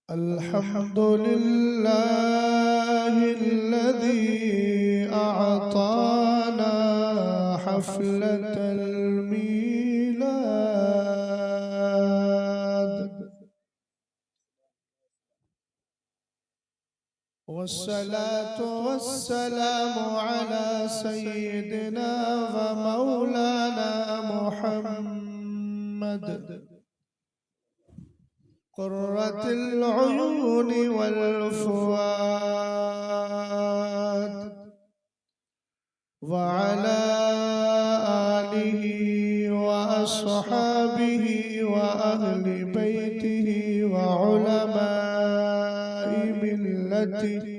अल्हम्दुलिल्लाहिल्लज़ी अअताना हफ़्लतल मीलाद वस्सलातु वस्सलामु अला सय्यिदिना व मौलाना मुहम्मद क़ुर्रतुल उयून वल फ़ुआद व अला आलिहि व अस्हाबिहि व अहलि बैतिहि व उलमाए मिल्लतिहि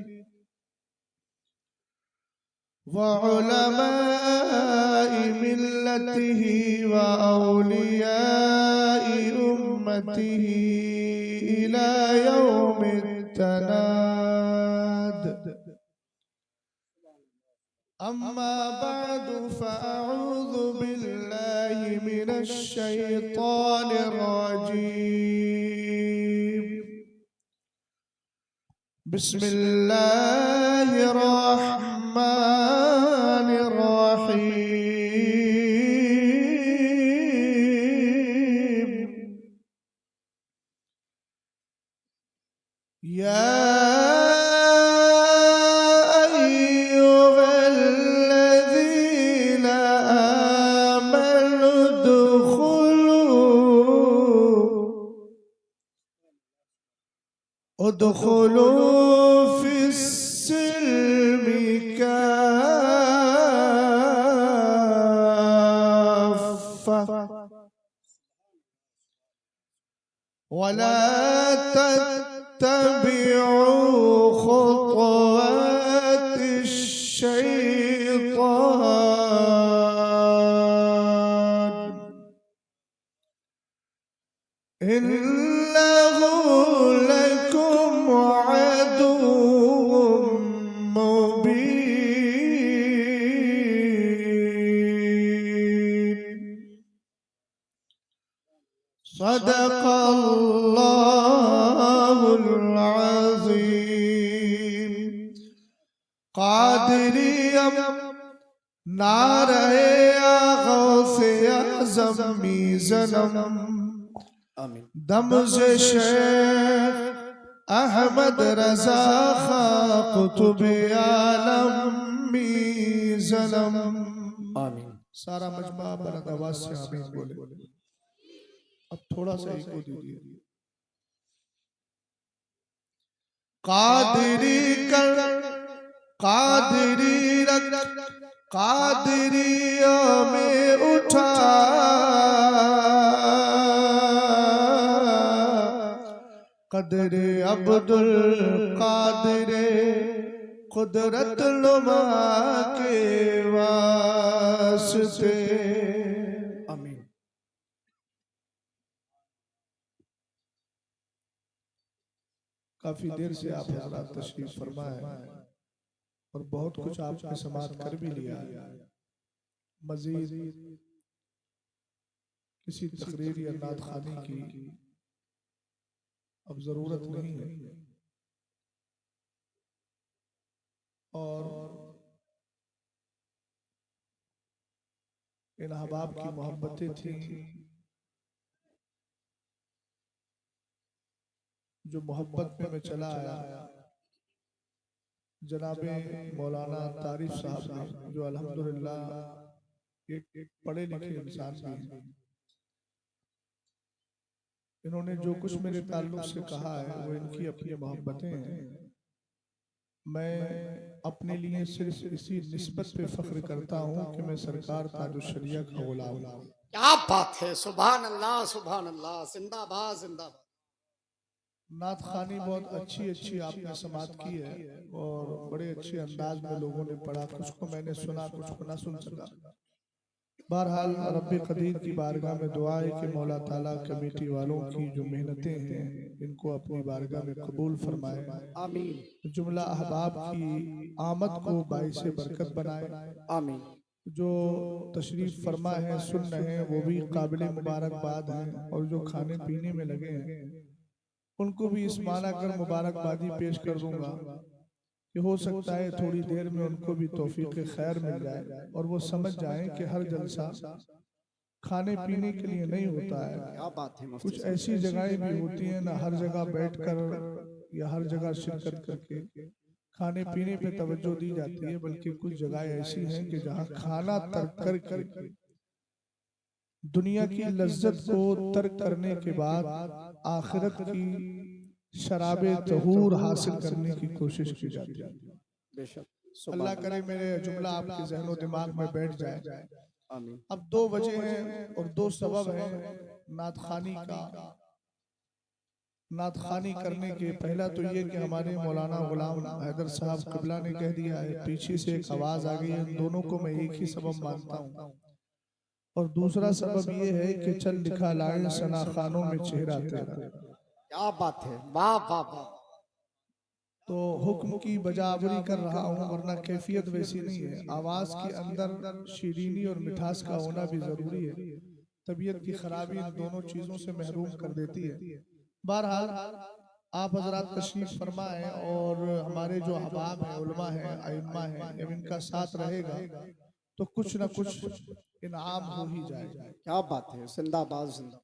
व औलियाए उम्मतिहि इला यौमित्तनाद। अम्मा बअदु फ़अऊज़ु बिल्लाहि मिनश शैतानिर रजीम। बिस्मिल्लाहिर रहमानिर रहीम। या अय्युहल्लज़ीना आमनु उद्खुलू फिस्सिल्मि काफ़्फ़ा वला तत्तबिऊ खुतवातिश शैतान इन्नहु लकुम अदुव्वुम मुबीन। सदक़ल्लाहुल अज़ीम। क़ादिरियम नारे गौसे आज़म मीज़नम दम से शेख अहमद रज़ा खा कुतुब आलम मीज़नम। आमीन। सारा मजमा बुलंद आवाज़ से आमीन बोले। अब थोड़ा सा इको दीजिए। कादिरी कर कादिरी रख कादिरिया में उठा कदरे अब्दुल कादिरे कुदरत नुमा के वास्ते। आमीन। काफी देर से आप हज़रात तशरीफ फरमाए और बहुत कुछ आपने समाप्त कर भी लिया। मजीद किसी तकरीर या नात खानी की अब जरूरत नहीं है। और इन अहबाब की मोहब्बतें थी जो मोहब्बत में मैं चला आया। जनाबे मौलाना तारिफ साहब ने जो अल्हम्दुलिल्लाह एक पढ़े लिखे इंसान भी हैं, इन्होंने जो कुछ मेरे ताल्लुक से कहा है वो इनकी अपनी मोहब्बतें हैं। मैं अपने लिए सिर्फ इसी निस्बत पे फख्र करता हूँ कि मैं सरकार ताजुश शरिया का गुलाम हूँ। क्या बात है, सुभान अल्लाह, जिंदाबाद जिंदाबाद। नात खानी बहुत अच्छी आपने समात की है और बड़े अच्छे अंदाज में लोगों ने पढ़ा। कुछ को मैंने सुना, कुछ को ना सुन सका। बहरहाल रब्बे कदीर की बारगाह में दुआ है कि मौला ताला कमेटी वालों की जो मेहनतें हैं इनको अपनी बारगाह में कबूल फरमाए। आमीन। जुमला अहबाब की आमद को बाइस बरकत बनाए। आमीन। जो तशरीफ फरमा है, सुन रहे हैं, वो भी काबिल मुबारकबाद हैं और जो खाने पीने में लगे हैं उनको भी इस माना कर मुबारकबादी पेश कर दूंगा कि हो सकता है थोड़ी देर में उनको भी तौफीक खैर मिल जाए और वो समझ जाएं कि हर जलसा खाने पीने के लिए नहीं होता है। क्या बात है मुफ्ती कुछ साहब। ऐसी जगहें भी होती हैं ना, हर जगह बैठकर या हर जगह शिरकत करके खाने पीने पे तवज्जो दी जाती है, बल्कि कुछ जगह ऐसी हैं कि जहाँ खाना तर्क करके दुनिया की लज्जत को तर्क करने के बाद आखिरत की शराबे तहूर हासिल करने की कोशिश की जाती है। बेशक। अल्लाह करे मेरे जुमला आपके ज़हन और दिमाग में बैठ जाए। आमीन। अब दो वजह हैं और दो सबब हैं नातखानी का। नातखानी करने के पहला तो ये कि हमारे मौलाना गुलाम हैदर साहब क़िबला ने कह दिया है, पीछे से एक आवाज़ आ गई है। इन दोनों को मैं एक ही सबब मानता हूँ। और दूसरा सबब ये है कि चल लिखा लाइन सना खानों में चेहरा तेरा। क्या बात है, वाह वाह वाह। तो हुक्म की बजावरी कर रहा हूँ, वरना कैफियत वैसी नहीं है। आवाज़ के अंदर शीरीनी और मिठास का होना भी ज़रूरी है। तबीयत की खराबी इन दोनों चीज़ों से महरूम कर देती है। बहरहाल आप हजरात तशरीफ फरमाएं और हमारे जो अहबाब हैं, उलमा हैं, अइम्मा हैं, जब इनका साथ रहेगा तो कुछ न कुछ इनाम हो ही जाएगा। क्या बात है, जिंदाबाद जिंदाबाद।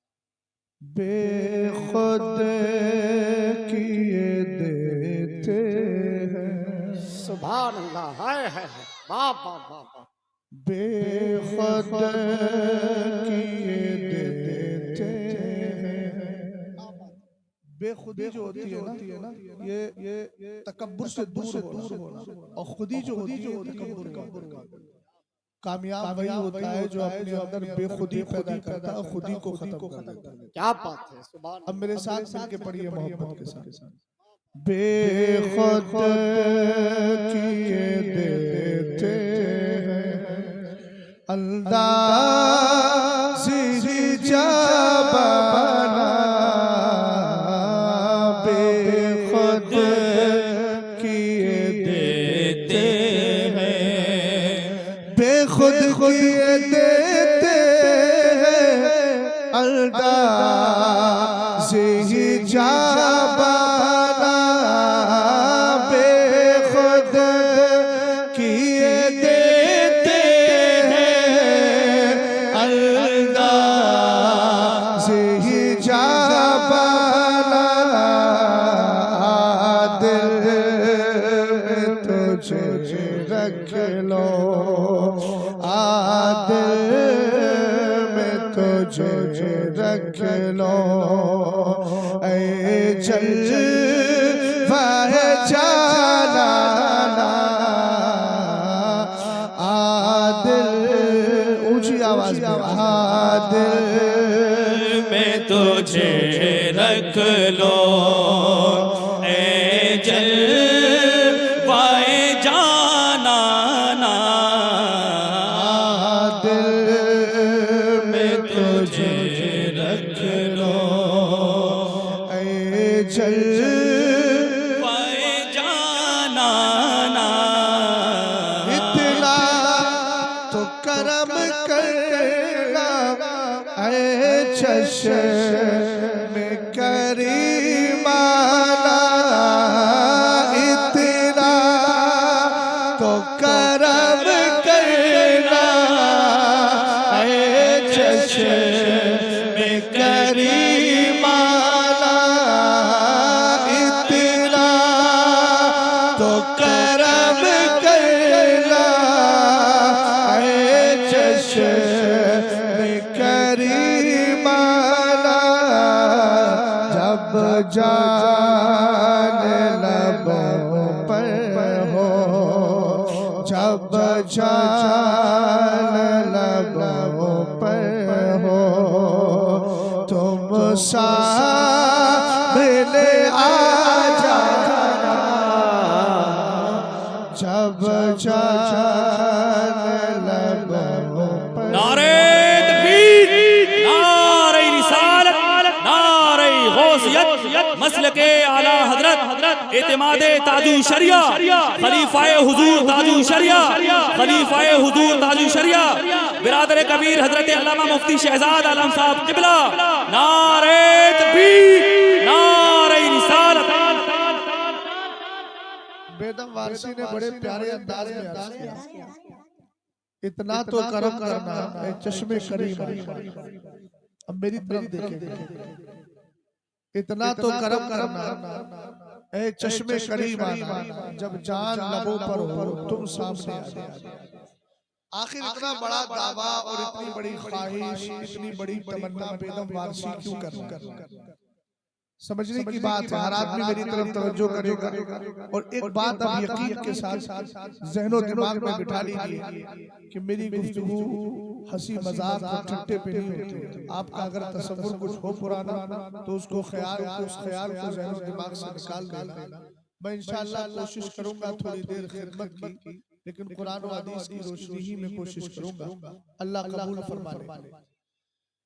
बेखुद किए देते हैं, सुभान अल्लाह, हाय हाय हाय, वाह वाह वाह वाह। बेखुद किए देते हैं। बेखुदी जो होती है ना, ये तकब्बुर से दूर होना, और खुदी जो होती है तकब्बुर का। कामयाब वही होता है जो अपने अंदर बेखुदी पैदा करता है और खुदी को खत्म कर देता है। क्या बात है, सुभान। अब मेरे साथ मिलके पढ़िए मोहब्बत के साथ। बेखुद किए देते हैं अंदाज़ी जाबाना, बेखुद किए देते हैं, बेखुद किए देते हैं अंदाज़ी जाबाना, बेखुद किए देते हैं अंदाज़ी जाबाना, दिल में तुझे रख लो, दिल में तुझे रख लो, ऐ जलवा है जाना, दिल ऊंची आवाज में, दिल में तुझे रख लो, ए जलवाए जाना ना, दिल में तुझे रख लो, ऐ जलवाए जाना ना, इतना तो करम करना ऐ चश्म करीमाना, इतना तो करम करना ऐ चश्म करीमाना, इतना तो करम करना ऐ चश्म करीमाना, जब जान लबों पर हो, जब जान लबों पर हो, तुम सामने आ जाना, जब जान लबों पर। नारे तकबीर, नारे रिसालत, नारे गौसियत, मसलके आला हजरत एतमादे ताजु शरिया, खलीफाए हुजूर ताजु शरिया, खलीफाए हुजूर ताजु शरिया, बिरादर कबीर हजरत अल्लामा मुफ्ती शहजाद आलम साहब क़िबला। नारे तकबीर, नारे वारसी ने बड़े प्यारे अंदाज में अर्ज किया, इतना तो करम करना ऐ चश्मे करीम। अब मेरी तरफ देखें, इतना तो करम करना ऐ चश्मे करीम आना, जब जान लबों पर हो तुम सामने आ जाना। आखिर इतना बड़ा दावा और इतनी बड़ी ख्वाहिश, इतनी बड़ी तमन्ना बेदम वारसी क्यों करना? समझने की बात है। हर आदमी मेरी तरफ तवज्जो करेगा और एक बात अब यकीन के साथ ज़हनो दिमाग में बिठा लीजिए कि मेरी गुफ्तगू हंसी मजाक और ठट्टे पे नहीं होती। आपका अगर तसव्वुर कुछ हो पुराना तो उसको उस ख्याल को ज़हनो दिमाग से निकाल देना। मैं इंशाअल्लाह कोशिश करूंगा थोड़ी देर खिदमत की, लेकिन कुरान और हदीस की रोशनी ही में कोशिश करूंगा। अल्लाह कबूल फरमा ले।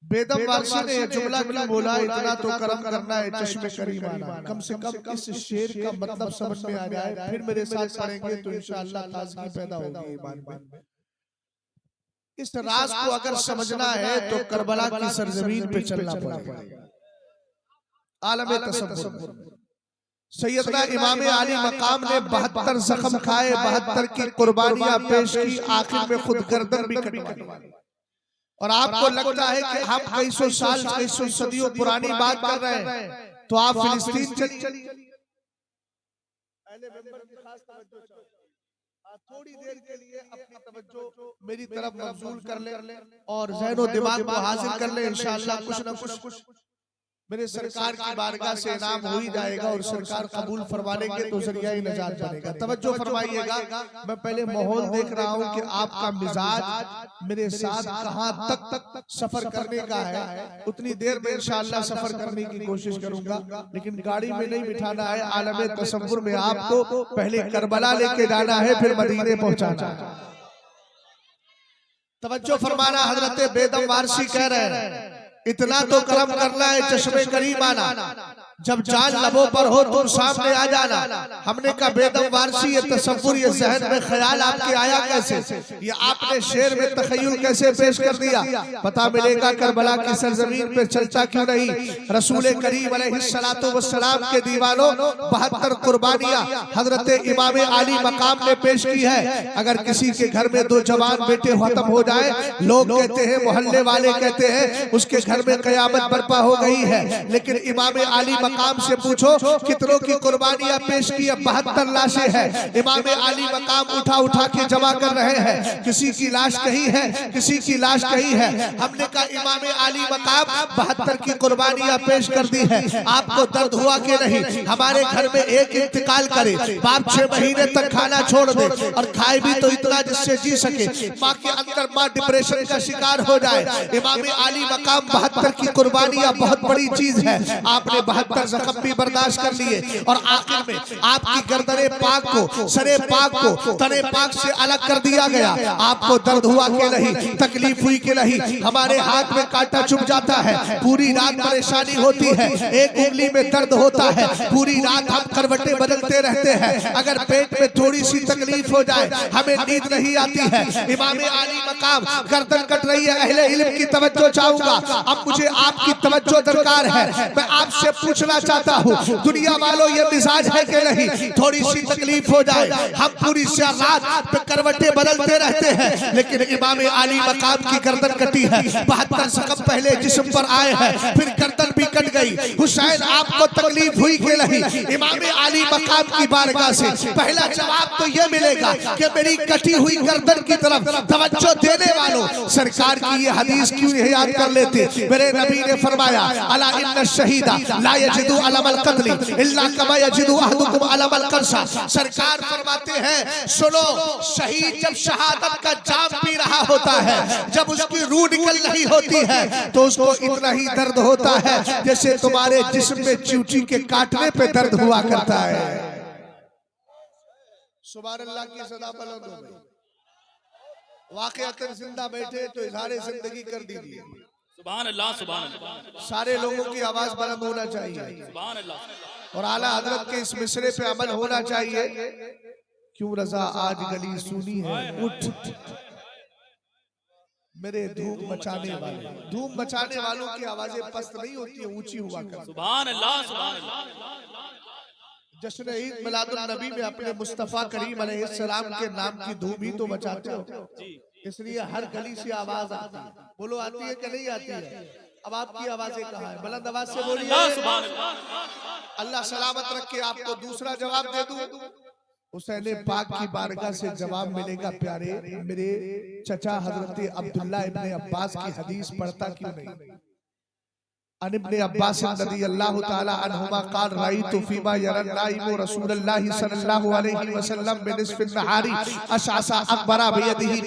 बेदम वारसी ने जुमला क्यों बोला, इतना तो करम करना है चश्मे करीम आना? कम से कम इस शेर का मतलब समझ में आ जाए, फिर मेरे साथ पढ़ेंगे तो इंशाअल्लाह ताज़गी पैदा होगी ईमान में। इस राज को अगर समझना है तो करबला की सरजमीन पे चलना पड़ेगा। आलम तसव्वुर सैयदना इमाम अली मकाम ने 72 जख्म खाए, 72 की कुर्बानियां पेश की, आखिर में खुद गर्दन भी कटवाई। और आपको लगता है कि हम कई सौ साल, कई सौ सदियों पुरानी बात कर रहे हैं, तो आप फिलिस्तीन चलिए। थोड़ी देर के लिए अपनी तवज्जो मेरी तरफ मबजूल कर ले और ज़हनो दिमाग को हासिल कर ले। इंशाअल्लाह कुछ न कुछ मेरे सरकार की बारगाह से इनाम हो ही जाएगा और सरकार कबूल फरमा लेंगे तो जरिया ही नजात बनेगा। तवज्जो फरमाइएगा। मैं पहले माहौल देख रहा हूँ कि आपका मिजाज मेरे साथ कहाँ तक सफर करने का है। उतनी देर में इंशाअल्लाह सफर करने की कोशिश करूंगा, लेकिन गाड़ी में नहीं बिठाना है। आलम तसव्वुर में आपको पहले करबला लेके जाना है, फिर मदीने पहुंचाना है। तवज्जो फरमाना। हजरत बेदम वारसी कह रहे हैं, इतना तो करम करना है चश्मे करीम आना, जब जान लबों पर हो तुम सामने आ जाना। हमने कहा बेदम वारसी ये तसव्वुर, ये ज़हन में ख्याल आपके आया कैसे? ये आपने शेर में तखय्युल कैसे पेश कर दिया? पता मिलेगा करबला की सरजमीन पे चलता क्यों नहीं? रसूल करीम अलैहिस्सलातु वस्सलाम के दीवानों 72 कुर्बानियां हजरत इमाम अली मकाम ने पेश की है। अगर किसी के घर में 2 जवान बेटे खत्म हो जाए, लोग कहते हैं, मोहल्ले वाले कहते हैं उसके घर में कयामत बर्पा हो गई है। लेकिन इमाम अली मकाम से पूछो कितनों की कुर्बानियां पेश की? 72 लाशें हैं। इमाम अली मकाम उठा के जमा कर रहे हैं। किसी की लाश कहीं है, किसी की लाश कहीं है। हमने कहा इमाम अली मकाम 72 की कुर्बानियां पेश कर दी है। आपको दर्द हुआ कि नहीं? हमारे घर में एक इंतकाल करे, बाप 6 महीने तक खाना छोड़ दे और खाए भी तो इतना जिससे जी सके, माँ के अंदर माँ डिप्रेशन का शिकार हो जाए। इमाम अली मकाम 72 की कुर्बानियां बहुत बड़ी चीज है। आपने 72 जख्म भी बर्दाश्त कर लिए और आखिर में आपकी गर्दने पाक को, सरे पाक को तने पाक से अलग कर दिया गया। आपको दर्द हुआ कि नहीं? तकलीफ हुई कि नहीं? हमारे हाथ में कांटा चुभ जाता है, पूरी रात परेशानी होती है, एक उंगली में दर्द होता है, पूरी रात हम करवटें बदलते रहते हैं। अगर पेट में थोड़ी सी तकलीफ हो जाए हमें नींद नहीं आती है। इमाम अली मकाम गर्दन कट रही है। अहले इल्म की तवज्जो चाहूंगा। अब मुझे आपकी तवज्जो दरकार है। मैं आपसे पूछना चाहता हूँ, दुनिया वालों ये मिजाज है कि नहीं? थोड़ी सी तकलीफ हो जाए हम पूरी रात पे करवटें बदलते रहते हैं, लेकिन इमाम अली मकाम की गर्दन कटी है। 72 जख्म पहले जिस्म पर आए हैं, फिर गर्दन भी कट गई। हुसैन आपको तकलीफ हुई कि नहीं? इमाम अली मकाम की बारगाह से पहला जवाब तो ये मिलेगा कि मेरी कटी हुई गर्दन की तरफ तवज्जो देने वालों सरकार की ये हदीस क्यों नहीं याद कर लेते? मेरे नबी ने फरमाया, अला इन्ना शहीदा ला यजिदु अलमल कत्ल इल्ला कमा यजिदु अहदुकुम अलमल करसा। सरकार फरमाते हैं, सुनो, शहीद जब शहादत का जाम पी रहा होता है, जब उसकी रूह निकल रही होती है, तो उसको इतना ही दर्द होता है जैसे तुम्हारे जिस्म में चींटी के काटने पे दर्द हुआ करता है। सुभान अल्लाह की सदा बुलंद हो गई। वाक़अतन जिंदा बैठे तो इज़हारे जिंदगी कर दीजिए। सुभान अल्लाह, सुभान अल्लाह। सारे लोगों की आवाज बुलंद होना चाहिए सुभान अल्लाह। और आला हजरत के इस मिसरे पे अमल होना चाहिए। क्यों रजा आज गली सुनी है, उठ मेरे धूम मचाने वाले। धूम मचाने वालों की आवाजें पस्त नहीं होती है, ऊंची हुआ करती है। सुभान अल्लाह, सुभान अल्लाह। जश्न ईद मिलादुन नबी में अपने मुस्तफा करीम अलैहिस्सलाम के नाम की धूम ही तो मचाते हो, इसलिए हर गली से आवाज आती है। बोलो आती है कि नहीं आती है? अब आपकी आवाजें कहाँ है? बुलंद आवाज से बोलिए। अल्लाह सलामत रखे। आपको दूसरा जवाब दे दूं, हुसैन पाक की बारगाह से जवाब मिलेगा। प्यारे मेरे चचा हजरत अब्दुल्ला इब्ने अब्बास की हदीस पढ़ता क्यों नहीं? अन इब्ने अब्बास रज़ियल्लाहु ताला अन्हुमा क़ाल राइतु फीमा यरन नाइमु रसूलुल्लाह सल्लल्लाहु अलैहि वसल्लम बिनिस्फिन नहारी अशअसा अकबरा बियदिही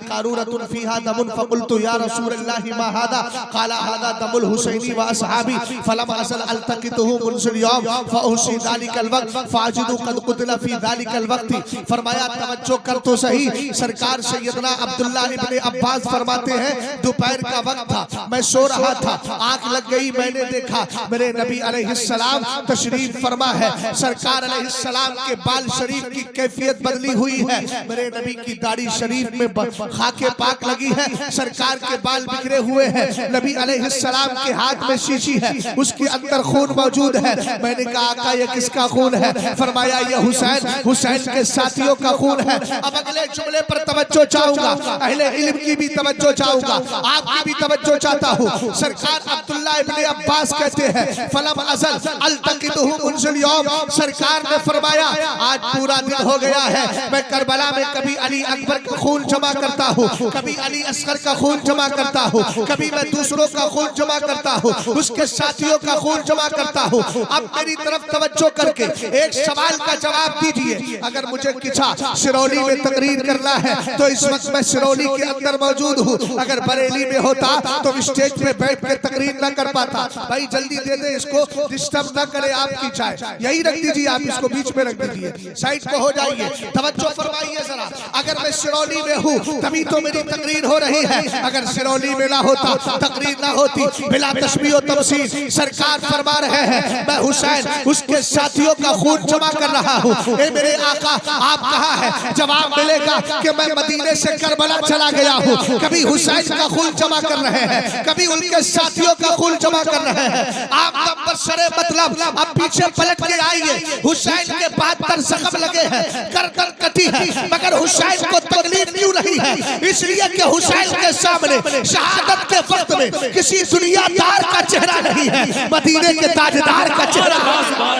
कारूरतुन फीहा दमुन फकुल्तु या रसूलल्लाह मा हादा क़ाला हादा दमुल हुसैनी व असहाबी फलम असल अल्तक़ितुहु मुनसिल यौम फउसी ज़ालिकल वक्त फाजिदु क़द क़ुतिला फी ज़ालिकल वक्त। फरमाया तवज्जो कर तो सही, सरकार सैयदना अब्दुल्ला इब्ने अब्बास फरमाते हैं दोपहर का वक्त था, मैं सो रहा था, आंख लग गई, मैंने देखा मेरे नबी अलैहिस्सलाम तशरीफ फरमा है। सरकार अलैहिस्सलाम के बाल शरीफ की कैफियत बदली हुई है, मेरे नबी की दाढ़ी शरीफ में खाके पाक लगी है, सरकार के बाल बिखरे हुए हैं, नबी अलैहिस्सलाम के हाथ में शीशी है, उसके अंदर खून मौजूद है। मैंने कहा आका ये किसका खून है? फरमाया ये हुसैन के साथियों का खून है। अब अगले जुमले पर तवज्जो चाहूंगा, अहले इल्म की भी तवज्जो चाहूंगा, आपकी भी तवज्जो चाहता हूँ। सरकार अब्दुल्ला इब्ने अब्बास कहते हैं फलम अज़ल अल्तक़ितुहु मुनसिल यौम, सरकार ने फरमाया आज पूरा दिन हो गया है, मैं करबला में कभी अली अकबर का खून जमा करता हूँ, कभी अली असगर का खून जमा करता हूँ, कभी मैं दूसरों का खून जमा करता हूँ, उसके साथियों का खून जमा करता हूँ। अब मेरी तरफ तवज्जो करके एक सवाल का जवाब दीजिए। अगर मुझे किसा सिरौली में तकरीर करना है तो इस वक्त मैं सिरौली के अंदर मौजूद हूँ, अगर बरेली में होता तो स्टेज पे बैठ के तकरीर न कर पाता। भाई जल्दी दे दे, इसको डिस्टर्ब न करे आपकी चाय, यही रख दीजिए, आप इसको बीच में रख दीजिए, साइड पे हो जाइए। तवज्जो फरमाइए जरा, अगर मैं सिरौली में हूँ तभी तो मेरी तकरीर हो रही है, अगर सिरौली में ना होता तकरीर ना होती। बिला तस्बीह और तमसील सरकार फरमा रहे हैं मैं हुसैन उसके साथियों का खून जमा कर रहा हूँ। ए मेरे आका आप कहाँ है? जवाब मिलेगा कि मैं मदीने से करबला चला गया हूँ, कभी हुसैन का खून जमा कर रहे हैं, कभी उनके साथियों का खून जमा कर रहे हैं। आप तब पर सरे मतलब अब पीछे पलट के आइए, हुसैन के 72 जख्म लगे हैं, गर्दन कटी है, मगर हुसैन को तकलीफ क्यों नहीं है? इसलिए कि हुसैन के सामने शहादत के वक्त में किसी दुनियादार का चेहरा नहीं है, मदीने के ताजदार का चेहरा।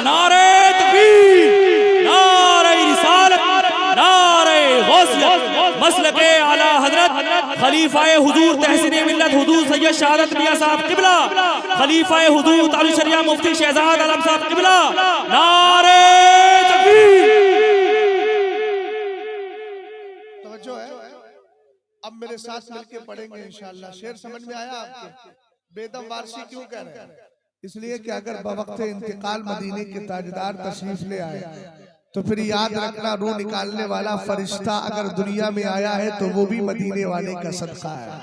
नारे तकबीर, नारे रिसालत, नारे गौसियत, मसलके आला हजरत खलीफाए हुजूर तहसीने मिल्लत हुजूर सैयद शहादत मियां साहब किबला, खलीफाए हुजूर तालु शरिया मुफ्ती शहजाद आलम साहब किबला, नारे तकबीर। तवज्जो है, अब मेरे साथ मिलके पढ़ेंगे इंशाअल्लाह। शेर समझ में आया आपके? बेदम वारसी क्यों कह रहे हैं? इसलिए कि अगर बवक्त इंतकाल मदीने के ताजदार तशरीफ ले आए तो फिर याद रखना रूह निकालने वाला फरिश्ता अगर दुनिया में आया है तो वो भी मदीने वाले का सदका है।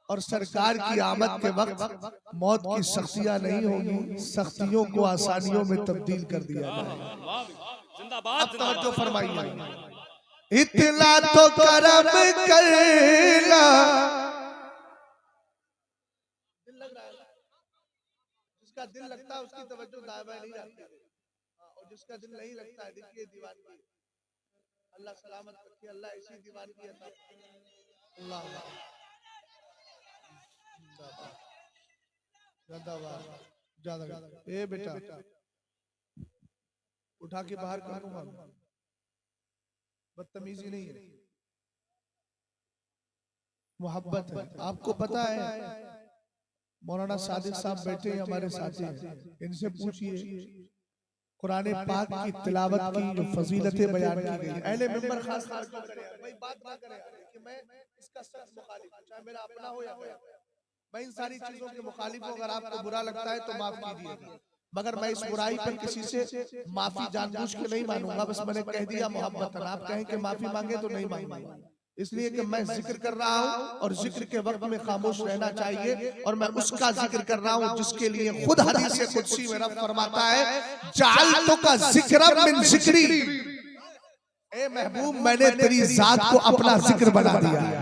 और सरकार की आमद के वक्त मौत की सख्तियां नहीं होगी, सख्तियों को आसानियों में तब्दील कर दिया जाएगा। अब तवज्जो फरमाइए, इतना तो करम करना, जिसका दिल लगता है उसकी तवज्जो दाएं बाएं नहीं जाती, और जिसका दिल नहीं लगता है देखिए दीवानगी, अल्लाह सलामत रखे, अल्लाह इसी दीवानगी अता फरमाए। अल्लाह ज्यादा ए बेटा उठा के बाहर कर दूंगा, बदतमीजी नहीं है, मोहब्बत है। आपको पता है मौलाना सादिक साहब बैठे हैं हमारे साथी हैं, इनसे पूछिए कुरान पाक की तिलावत की जो फजीलतें बयान की गई, अहले मिंबर खास भाई बात ना करें कि मैं इसका सख्त मुखालिफ हूं, चाहे मेरा अपना हो या मेरा, मैं इन सारी चीजों के मुखालिफ हूं। अगर आपको बुरा लगता है तो माफ कीजिएगा, मगर मैं इस बुराई पर किसी से माफी जानबूझ के नहीं मानूंगा, बस मैंने कह दिया मोहब्बतन। आप कहें कि माफी मांगे तो नहीं मांगूंगा, इसलिए कि मैं जिक्र कर रहा हूं और जिक्र के वक्त में खामोश रहना चाहिए, और मैं उसका जिक्र कर रहा हूं जिसके लिए खुद हदीस कुदसी में रब फरमाता है जालतु का जिक्र मिन जिक्री, ए महबूब मैंने तेरी जात को अपना जिक्र बना दिया है।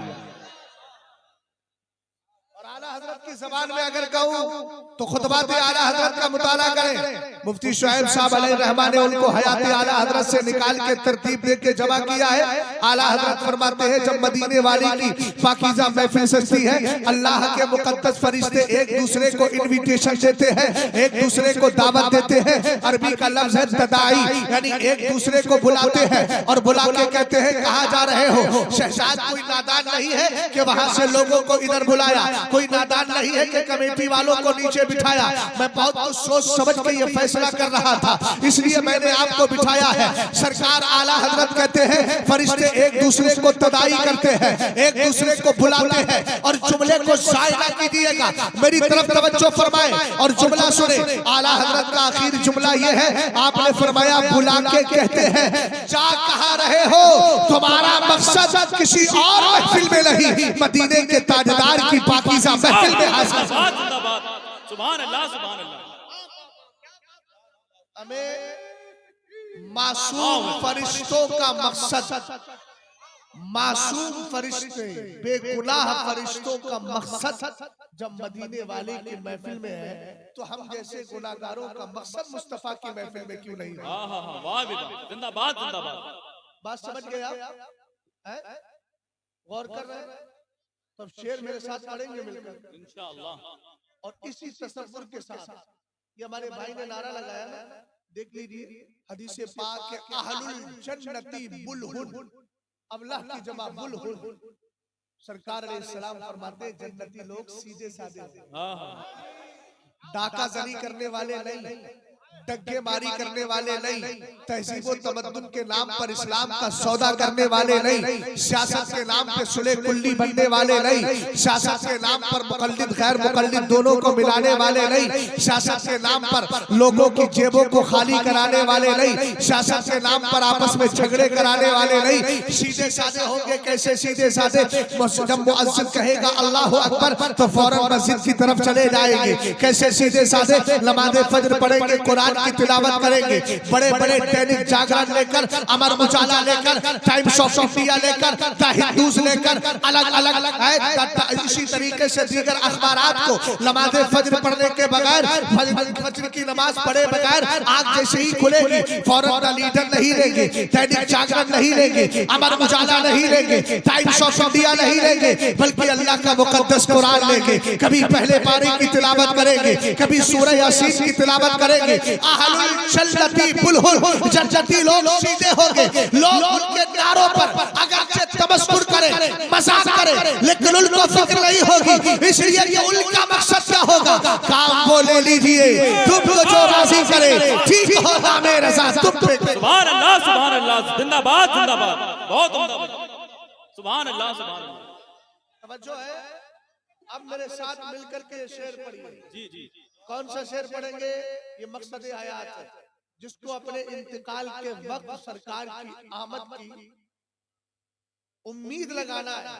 और आला हजरत की ज़बान में अगर कहूं तो खुतबात आला हजरत का मुताला करें, मुफ्ती शुएब साहब अलैहिर्रहमान ने उनको हयात आला हजरत से निकाल के तरतीब दे के जमा किया है। आला हजरत फरमाते हैं जब मदीने वाली की पाकीज़ा महफिल सजती है, अल्लाह के मुकद्दस फरिश्ते एक दूसरे को इनविटेशन देते हैं, एक दूसरे को दावत देते हैं। अरबी का लफ्ज है तदाई, यानी एक दूसरे को बुलाते हैं और बुला के कहते हैं कहाँ जा रहे हो। शहजाद कोई नादान नहीं है कि वहां से लोगों को इधर बुलाया, कोई नादान नहीं है कि कमेटी वालों को नीचे बिठाया। मैं बहुत कुछ सोच समझ के ये फैसला कर रहा था, इसलिए मैंने आपको बिठाया है। सरकार आला हजरत कहते हैं फरिश्ते एक दूसरे को तदाई करते हैं, एक दूसरे को बुलाते हैं और जुमले को जाया ना कीजिएगा, मेरी तरफ तवज्जो फरमाए और जुमला सुने। आला हजरत का आखिर जुमला ये है, आपने फरमाया बुला के कहते हैं जा कहाँ रहे हो, तुम्हारा मकसद किसी और महफिल में नहीं, मदीने के ताजदार की पाकीज़ा महफिल में हासिल। सुभान अल्लाह सुभान अल्लाह। हमें मासूम फरिश्तों का मकसद, मासूम फरिश्ते बेगुनाह फरिश्तों का मकसद जब मदीने वाले की महफिल में है, तो हम जैसे गुनाहगारों का मकसद मुस्तफा की महफिल में क्यों नहीं है? वाह जिंदाबाद जिंदाबाद। बात समझ गए आप? गौर कर रहे हैं? तब शेर मेरे साथ पढ़ेंगे मिलकर इंशाअल्लाह। और इसी तसव्वुर के साथ ये हमारे भाई ने नारा लगाया ना, देख लीजिए हदीसे पाक के अहलुल जन्नती बुलहुन, अबलह की जमा बुलहुन। सरकार अलैहिस्सलाम फरमाते हैं जन्नती लोग सीधे साधे, डाका जनी करने वाले नहीं, डग्गे मारी करने वाले नहीं, तहजीब व तमद्दुन के नाम पर इस्लाम का सौदा करने वाले नहीं, सियासत के नाम पे सुले कुल्ली बनने वाले नहीं, सियासत के नाम पर मुकल्लिद गैर मुकल्लिद दोनों को मिलाने वाले नहीं, सियासत के नाम पर लोगों की जेबों को खाली कराने वाले नहीं, सियासत के नाम पर आपस में झगड़े कराने वाले नहीं। सीधे साधे होंगे। कैसे सीधे साधे? जब मुअज्जिन कहेगा अल्लाहु अकबर तो फौरन मस्जिद की तरफ चले जाएंगे। कैसे सीधे साधे? नमाज़े फज्र पढ़ेंगे, कुरान की तिलावत करेंगे, बड़े बड़े दैनिक जागरण लेकर, अमर उजाला लेकर, टाइम्स ऑफ इंडिया लेकर, द हिंदूज लेकर, अलग अलग इसी तरीके से दीगर अखबारात को नमाज़े फज्र पढ़ने के बगैर, फज्र की नमाज पढ़े बगैर आग जैसे ही खुलेगी फौरन द लीडर नहीं लेंगे, दैनिक जागरण नहीं लेंगे, अमर उजाला नहीं लेंगे, टाइम्स ऑफ इंडिया नहीं लेंगे, बल्कि अल्लाह का मुकद्दस कुरान लेंगे। कभी पहले पारी की तिलावत करेंगे, कभी सूरह यासीन की तिलावत करेंगे। अहलुल जन्नती बुलहुन, जन्नती लोग सीधे होंगे। लोग उनके नारों पर अगरचे तमस्कुर करें, मजाक करें, लेकिन उनको फिक्र नहीं होगी, इसलिए कि उनका मकसद क्या होगा? काम वो ले लीजिए, तुमको जो राजी करे ठीक होगा मेरे रज़ा तुम पे। सुभान अल्लाह जिंदाबाद जिंदाबाद। बहुत उम्दा। सुभान अल्लाह सुभान अल्लाह। तवज्जो है। अब मेरे साथ मिलकर के शेर पढ़िए। जी जी। कौन सा शेर पढ़ेंगे? ये मकसद हयात है, जिसको अपने इंतकाल के वक्त सरकार की आमद की उम्मीद लगाना है,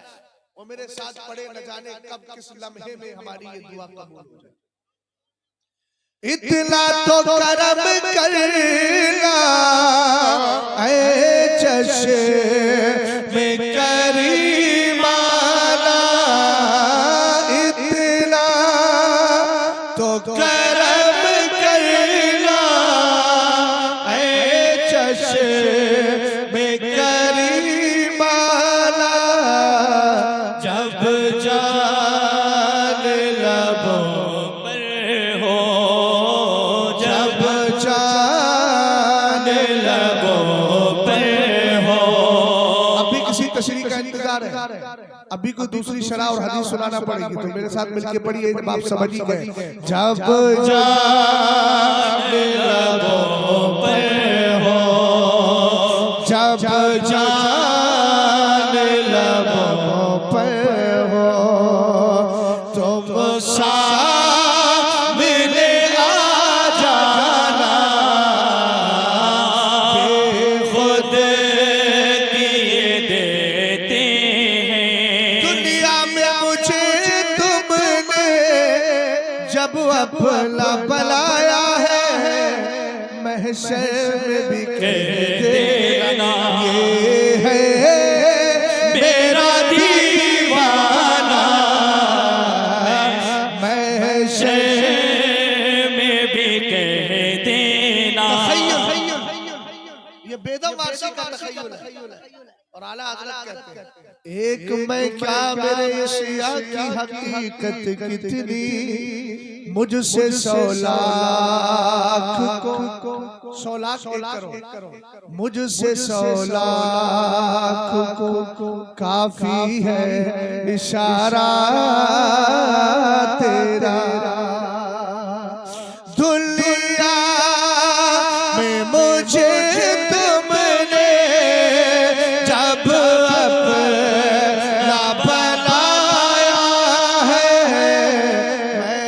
वो मेरे साथ पढ़े, न जाने कब किस लम्हे में हमारी ये दुआ कबूल हो जाए। इतना तो करम करना ऐ चश्मे करीमाना, इतना तो करम करना ऐ चश्मे करीमाना, जब जान लबों पर हो, जब जान लबों पर हो। अभी किसी तशरीह का इंतजार है, अभी कोई दूसरी शरह और हदीस सुनाना पड़ेगी, तो मेरे साथ मिलके पढ़िए, जब आप समझ ही गए। जब जान लबों पर हो, जब जान लबों पर हो, तुम सामने आ जाना, खुद किए देते हैं। दुनिया में मुझे तुमने जब अपना बनाया है, महशर में भी कह देना ये है मेरा दीवाना, महशर में भी कह देना ये बेदम वारसी का तखय्युल है और आला हजरत कहते हैं एक मैं क्या मेरे शिया की हकीकत कितनी, मुझसे 100 लाख को 100 लाख 1 करोड़ मुझसे 100 लाख को काफी है इशारा तेरा। दुनिया में मुझे तुमने जब अपना बनाया है,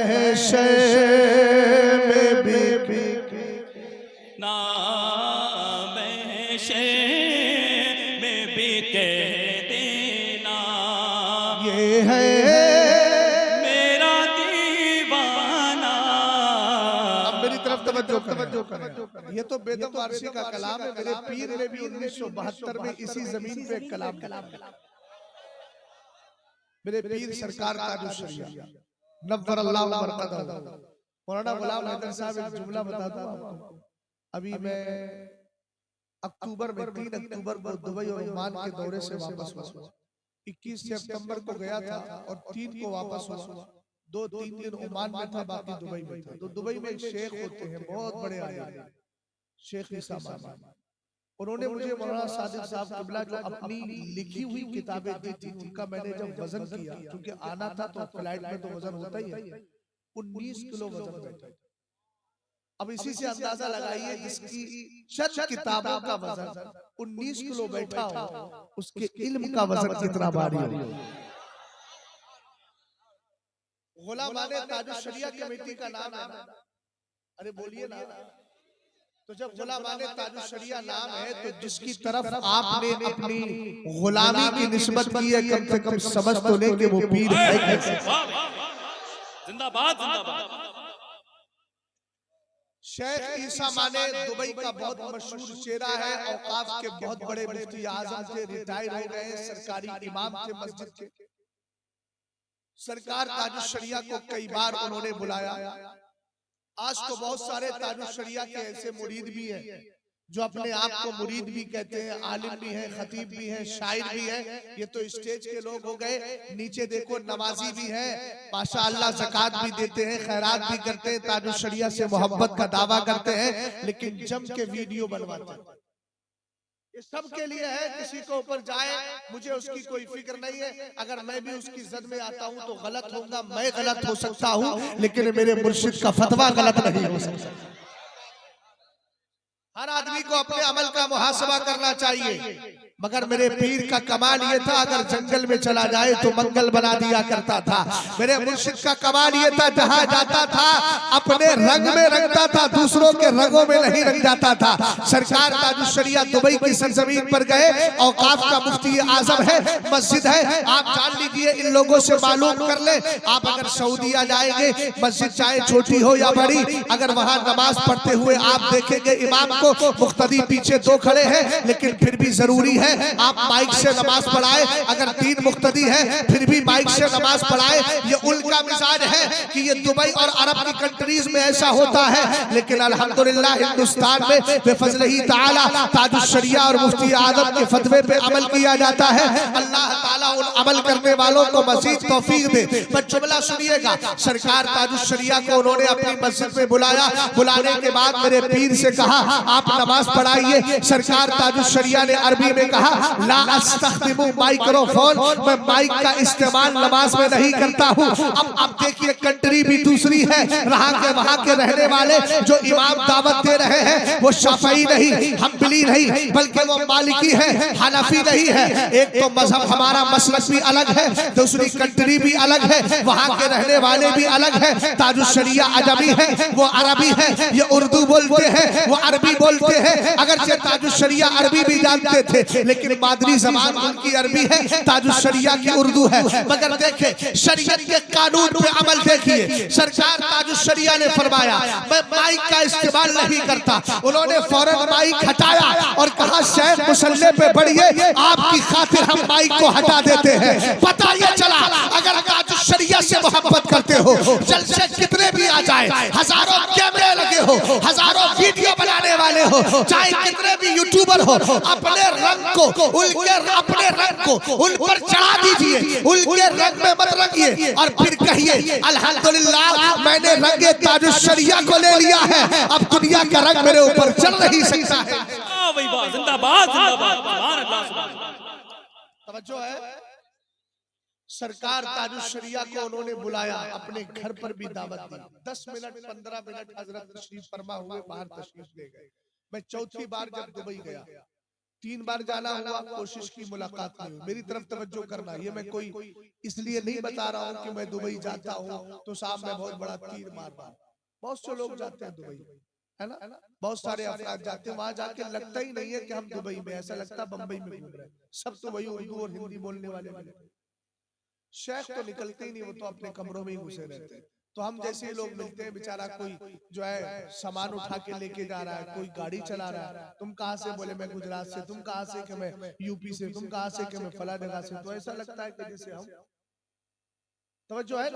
महशर में भी नाम में भी कह देना ये है मेरा दीवाना। अब मेरी तरफ तवज्जो करें। ये तो बेदम वारसी का कलाम है। मेरे पीर ने भी 1972 में इसी जमीन पे एक कलाम मेरे पीर सरकार ताजुश शरिया नव्वरल्लाहु मरकदहू मौलाना गुलाम हैदर साहब एक जुमला बताता हूं आपको। अभी मैं अक्टूबर में 3 अक्टूबर को दुबई और ओमान के दौरे से वापस हुआ। 21 सितंबर को गया था और 3 को वापस हुआ। 2-3 दिन ओमान में था, बाकी दुबई में था। तो दुबई में एक शेख होते हैं, बहुत बड़े आलिम, शेख ईसा मामा। उन्होंने मुझे मौलाना सादिक साहब किबला जो अपनी लिखी हुई किताबें दी थी, उनका मैंने जब वजन किया, क्योंकि आना था तो फ्लाइट में तो वजन होता ही है, 19 किलो वजन बैठा। अब इसी से अंदाजा लगाइए जिसकी चंद किताबों का वजन 19 किलो बैठा हो, उसके इल्म का वजन कितना भारी हो। गुलामाने ताजुश शरिया कमेटी का नाम है ना, अरे बोलिए ना। तो जब गुलामाने ताजुश शरिया नाम है तो जिसकी तरफ आपने अपनी गुलामी की निस्बत की है, कम से कम समझ तो ले कि वो पीर है कैसे। जिंदाबाद जिंदाबाद। शेख ईसा माने दुबई का बहुत मशहूर चेहरा है, औकाफ के बहुत बड़े मुफ्ती आजम थे, रिटायर हो गए, सरकारी इमाम थे मस्जिद के। सरकार ताजुश शरिया को कई बार उन्होंने बुलाया। आज तो बहुत सारे ताजुश शरिया के ऐसे मुरीद भी हैं जो अपने आप को मुरीद भी कहते हैं, आलिम भी हैं, खतीब भी हैं, शायर भी हैं। ये तो स्टेज के लोग हो गए। नीचे देखो नमाजी भी हैं, माशाअल्लाह ज़कात भी देते हैं, खैरात भी करते हैं, ताजुश शरिया से मोहब्बत का दावा करते हैं, लेकिन जम के वीडियो बनवाते हैं। ये सब के लिए है, किसी को ऊपर जाए मुझे उसकी कोई फिक्र नहीं है। अगर मैं भी उसकी जद में आता हूँ तो गलत होगा, मैं गलत हो सकता हूँ, लेकिन मेरे मुर्शिद का फतवा गलत नहीं हो सकता। हर आदमी को अपने अमल का मुहासबा करना चाहिए, मगर मेरे पीर का कमाल ये था, अगर जंगल में चला जाए तो मंगल बना दिया करता था। मेरे मुर्शिद का कमाल ये था, जहां जाता था अपने रंग में रंगता था, दूसरों के रंगों में नहीं रंग जाता था। सरकार ताजुश शरिया दुबई की सरजमीन पर गए, औकाफ का मुफ्ती आजम है, मस्जिद है, आप जान लीजिए, इन लोगों से मालूम कर ले। आप अगर सऊदीया जाएंगे, मस्जिद चाहे छोटी हो या बड़ी, अगर वहां नमाज पढ़ते हुए आप देखेंगे इमाम को, मुख्तदी पीछे 2 खड़े हैं, लेकिन फिर भी जरूरी है आप माइक से नमाज पढ़ाए। अगर 3 मुख्तदी है फिर भी माइक से नमाज पढ़ाए। ये उनका मिजाज है कि ये दुबई और अरब की कंट्रीज में ऐसा होता है, लेकिन अल्हम्दुलिल्लाह हिंदुस्तान में बेफजलिही ताला ताजुश शरिया और मुफ्ती आजम के फतवे पे अमल किया जाता है। अल्लाह ताला उन अमल करने वालों को मजीद तौफीक दे। पर जुमला सुनिएगा, सरकार ताजुश शरिया को उन्होंने अपनी मस्जिद में बुलाया। बुलाने के बाद मेरे पीर से कहा आप नमाज पढ़ाइए। सरकार ताजुश शरिया ने अरबी में कहा ला अस्तख्दिमु माइक्रोफोन, मैं माइक का इस्तेमाल नमाज में नहीं करता हूँ। अब देखिए कंट्री भी दूसरी है, वहाँ के रहने वाले जो इमाम दावत दे रहे हैं वो शाफई नहीं, हम्बली नहीं, बल्कि वो मालिकी है, हनफी नहीं है। एक तो मजहब हमारा मसलक भी अलग है, दूसरी कंट्री भी अलग है, वहाँ के रहने वाले भी अलग है। ताजुश शरिया अजमी है, वो अरबी है, ये उर्दू बोलते हैं, वो अरबी बोलते हैं। अगर से ताजुश शरिया अरबी भी जानते थे, लेकिन मादरी जबान उनकी अरबी है, ताजुश शरिया की उर्दू है। मगर देखे शरीयत के कानून पे अमल देखिए, सरकार ताजुश शरिया ने फरमाया मैं माइक का इस्तेमाल नहीं करता। उन्होंने फौरन माइक हटाया और कहा शेख मुसल्ले पे बढ़िए, आपकी खातिर हम माइक को हटा देते हैं। पता ये चला अगर ताजुश शरिया से मोहब्बत करते हो, जलसे कितने भी आ जाए, हजारों कैमरे लगे हो, हजारों वीडियो बनाने वाले वाले हो, चाहे कितने भी यूट्यूबर हो, अपने रंग को उनके अपने रंग को उन पर चढ़ा दीजिए, उनके रंग में मत रखिए और फिर कहिए अल्हम्दुलिल्लाह मैंने रंगे ताजुश शरिया को ले लिया है, अब दुनिया का रंग मेरे ऊपर चल नहीं सकता है। जिंदाबाद जिंदाबाद सुभान अल्लाह सुभान अल्लाह। तवज्जो है, सरकार ताजुश शरिया को उन्होंने बुलाया, अपने घर पर भी दावत दी। 10 मिनट 15 मिनट हजरत तशरीफ फरमा हुए, बाहर तशरीफ ले गए। मैं चौथी बार जब दुबई गया, 3 बार जाना हुआ, कोशिश की मुलाकात नहीं हुई। मेरी तरफ तवज्जो करना, ये मैं कोई इसलिए नहीं बता रहा हूँ कि मैं दुबई जाता हूँ तो साहब मैं बहुत बड़ा तीर मार रहा हूँ। बहुत से लोग जाते हैं दुबई, है ना, बहुत सारे अफराद जाते हैं, वहां जाके लगता ही नहीं है कि हम दुबई में, ऐसा लगता है बंबई में घूम रहे हैं। सब तो वही उर्दू और हिंदी बोलने वाले मिले, शेख तो निकलते ही नहीं, वो तो अपने कमरों में ही घुसे रहते हैं। तो हम जैसे ही लोग मिलते हैं, बेचारा कोई जो है सामान उठा के लेके जा रहा है, कोई गाड़ी चला रहा है, तुम कहाँ से, बोले मैं गुजरात से, तुम कहाँ से, कि मैं यूपी से, तुम कहाँ से, कि मैं फला जगह से। तो ऐसा लगता है कि जैसे हम, तवज्जो है।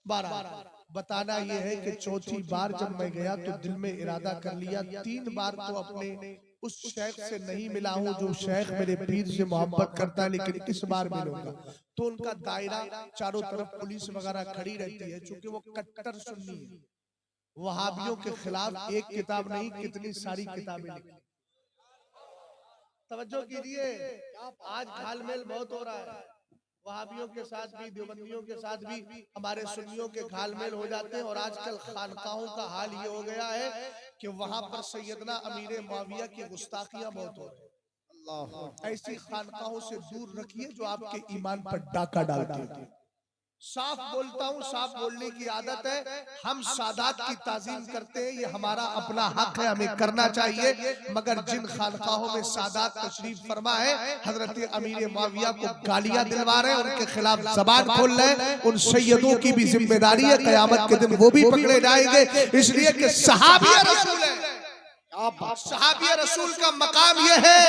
12 बताना ये है कि चौथी बार जब मैं गया तो दिल में इरादा कर लिया, 3 बार तो अपने उस शेख से नहीं मिला हूँ जो शेख मेरे पीर से मोहब्बत करता है, लेकिन इस बार मिलूंगा। तो उनका दायरा चारों तरफ पुलिस वगैरह खड़ी रहती है, चूंकि वो कट्टर सुन्नी है, वहाबियों के खिलाफ एक किताब नहीं कितनी सारी किताबें लिखी। तवज्जो कीजिए, आज घालमेल बहुत हो रहा है, वहाबियों के साथ भी, देवबंदियों के साथ भी हमारे सुन्नियों के घालमेल हो जाते हैं। और आजकल खानकाहों का हाल ये हो गया है कि वहां पर सैयदना अमीर मुआविया की गुस्ताखियां बहुत हो रही हैं। ऐसी खानकाहों से दूर रखिए जो आपके ईमान पर डाका डालती है। साफ बोलता हूँ, साफ बोलने की आदत है, हम सादात की ताजीम करते हैं, ये हमारा अपना हक है, हमें करना चाहिए। मगर जिन खानकाहों में सादात तशरीफ फरमा है, हजरत अमीर मुआविया को गालियां दिलवा रहे हैं, उनके खिलाफ जबान खोल रहे हैं, उन सैयदों की भी जिम्मेदारी है, कयामत के दिन वो भी पकड़े जाएंगे, इसलिए कि सहाबी रसूल है। सहाबी रसूल का मकाम यह है,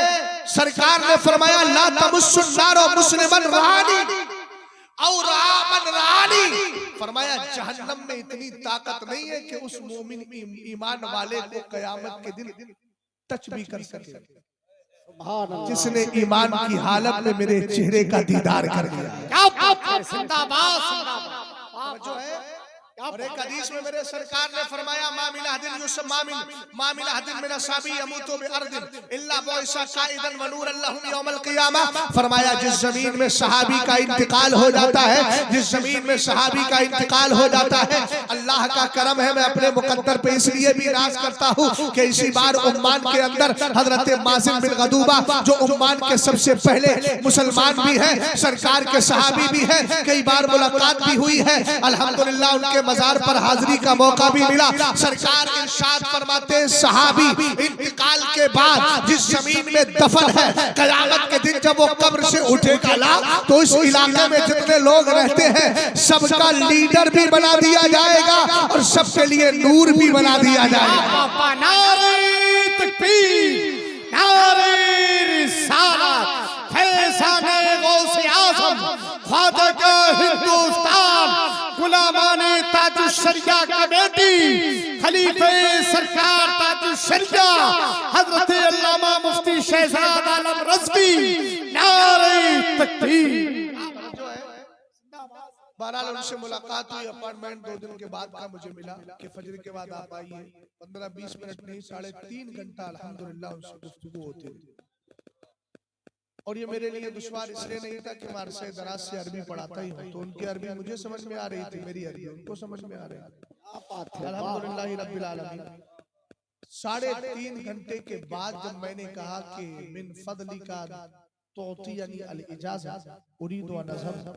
सरकार ने फरमाया ला तमुस्सुन्नारो मुस्लिमन रहानी और आमन रानी, फरमाया जहन्नम में इतनी ताकत नहीं है कि उस मोमिन ईमान वाले को कयामत के दिन टच भी कर सके, जिसने ईमान की हालत में मेरे चेहरे का दीदार कर लिया। जिंदाबाद जिंदाबाद जो है, और एक हदीस में मेरे सरकार ने फरमाया मामिला हदिन युसम मामिला हदिन मिन असाबी यमूतु बिअर्दिन इल्ला बुइसा काइदन व नूर लहुम यौमल क़ियामा। फरमाया जिस जमीन में सहाबी का इंतकाल हो जाता है, जिस जमीन में सहाबी का इंतकाल हो जाता है, अल्लाह का करम है, मैं अपने मुकद्दर पे इसलिए भी नाज करता हूँ कि इसी बार उम्मान के अंदर हजरत माजिन बिन गदूबा जो उम्मान के सबसे पहले मुसलमान भी है, सरकार के सहाबी भी है, कई बार मुलाकात भी हुई है, अल्हम्दुलिल्लाह उनके मजार पर हाजिरी का मौका भी मिला। सरकार इरशाद फरमाते सहाबी इंतकाल के बाद जिस जमीन में दफन है, कयामत के दिन जब वो कब्र से उठेगा ला, तो इस इलाके में जितने लोग रहते हैं सबका लीडर भी बना दिया जाएगा और सबके लिए नूर भी बना दिया जाएगा। नारे तकबीर, नारे रिसालत, फैज़ाने गौसे आज़म, ख्वाजा का हिंदुस्तान, गुलामाने ताजुश शरिया कमेटी, खलीफे सरकार ताजुश शरिया हजरत अल्लामा मुफ्ती शहजाद आलम रज़वी, नारे तकबीर। बहरहाल उनसे मुलाकात हुई, अपॉइंटमेंट 2 दिन के बाद का मुझे मिला कि फजर के बाद आप आइए। 15-20 मिनट नहीं, 3.5 घंटा अल्हम्दुलिल्लाह उनसे गुफ्तगू होती थी। और ये मेरे लिए दुश्वार इसलिए नहीं था कि मैं अरसे दराज से अरबी पढ़ाता ही हूँ, तो उनकी अरबी मुझे समझ में आ रही थी, मेरी अरबी उनको समझ में आ रही थी, अल्हम्दुलिल्लाह रब्बिल आलमीन। 3.5 घंटे के बाद जब मैंने कहा कि मिन फदलिका तोती यानी अल इजाज़त उरीदु अन अज़हब,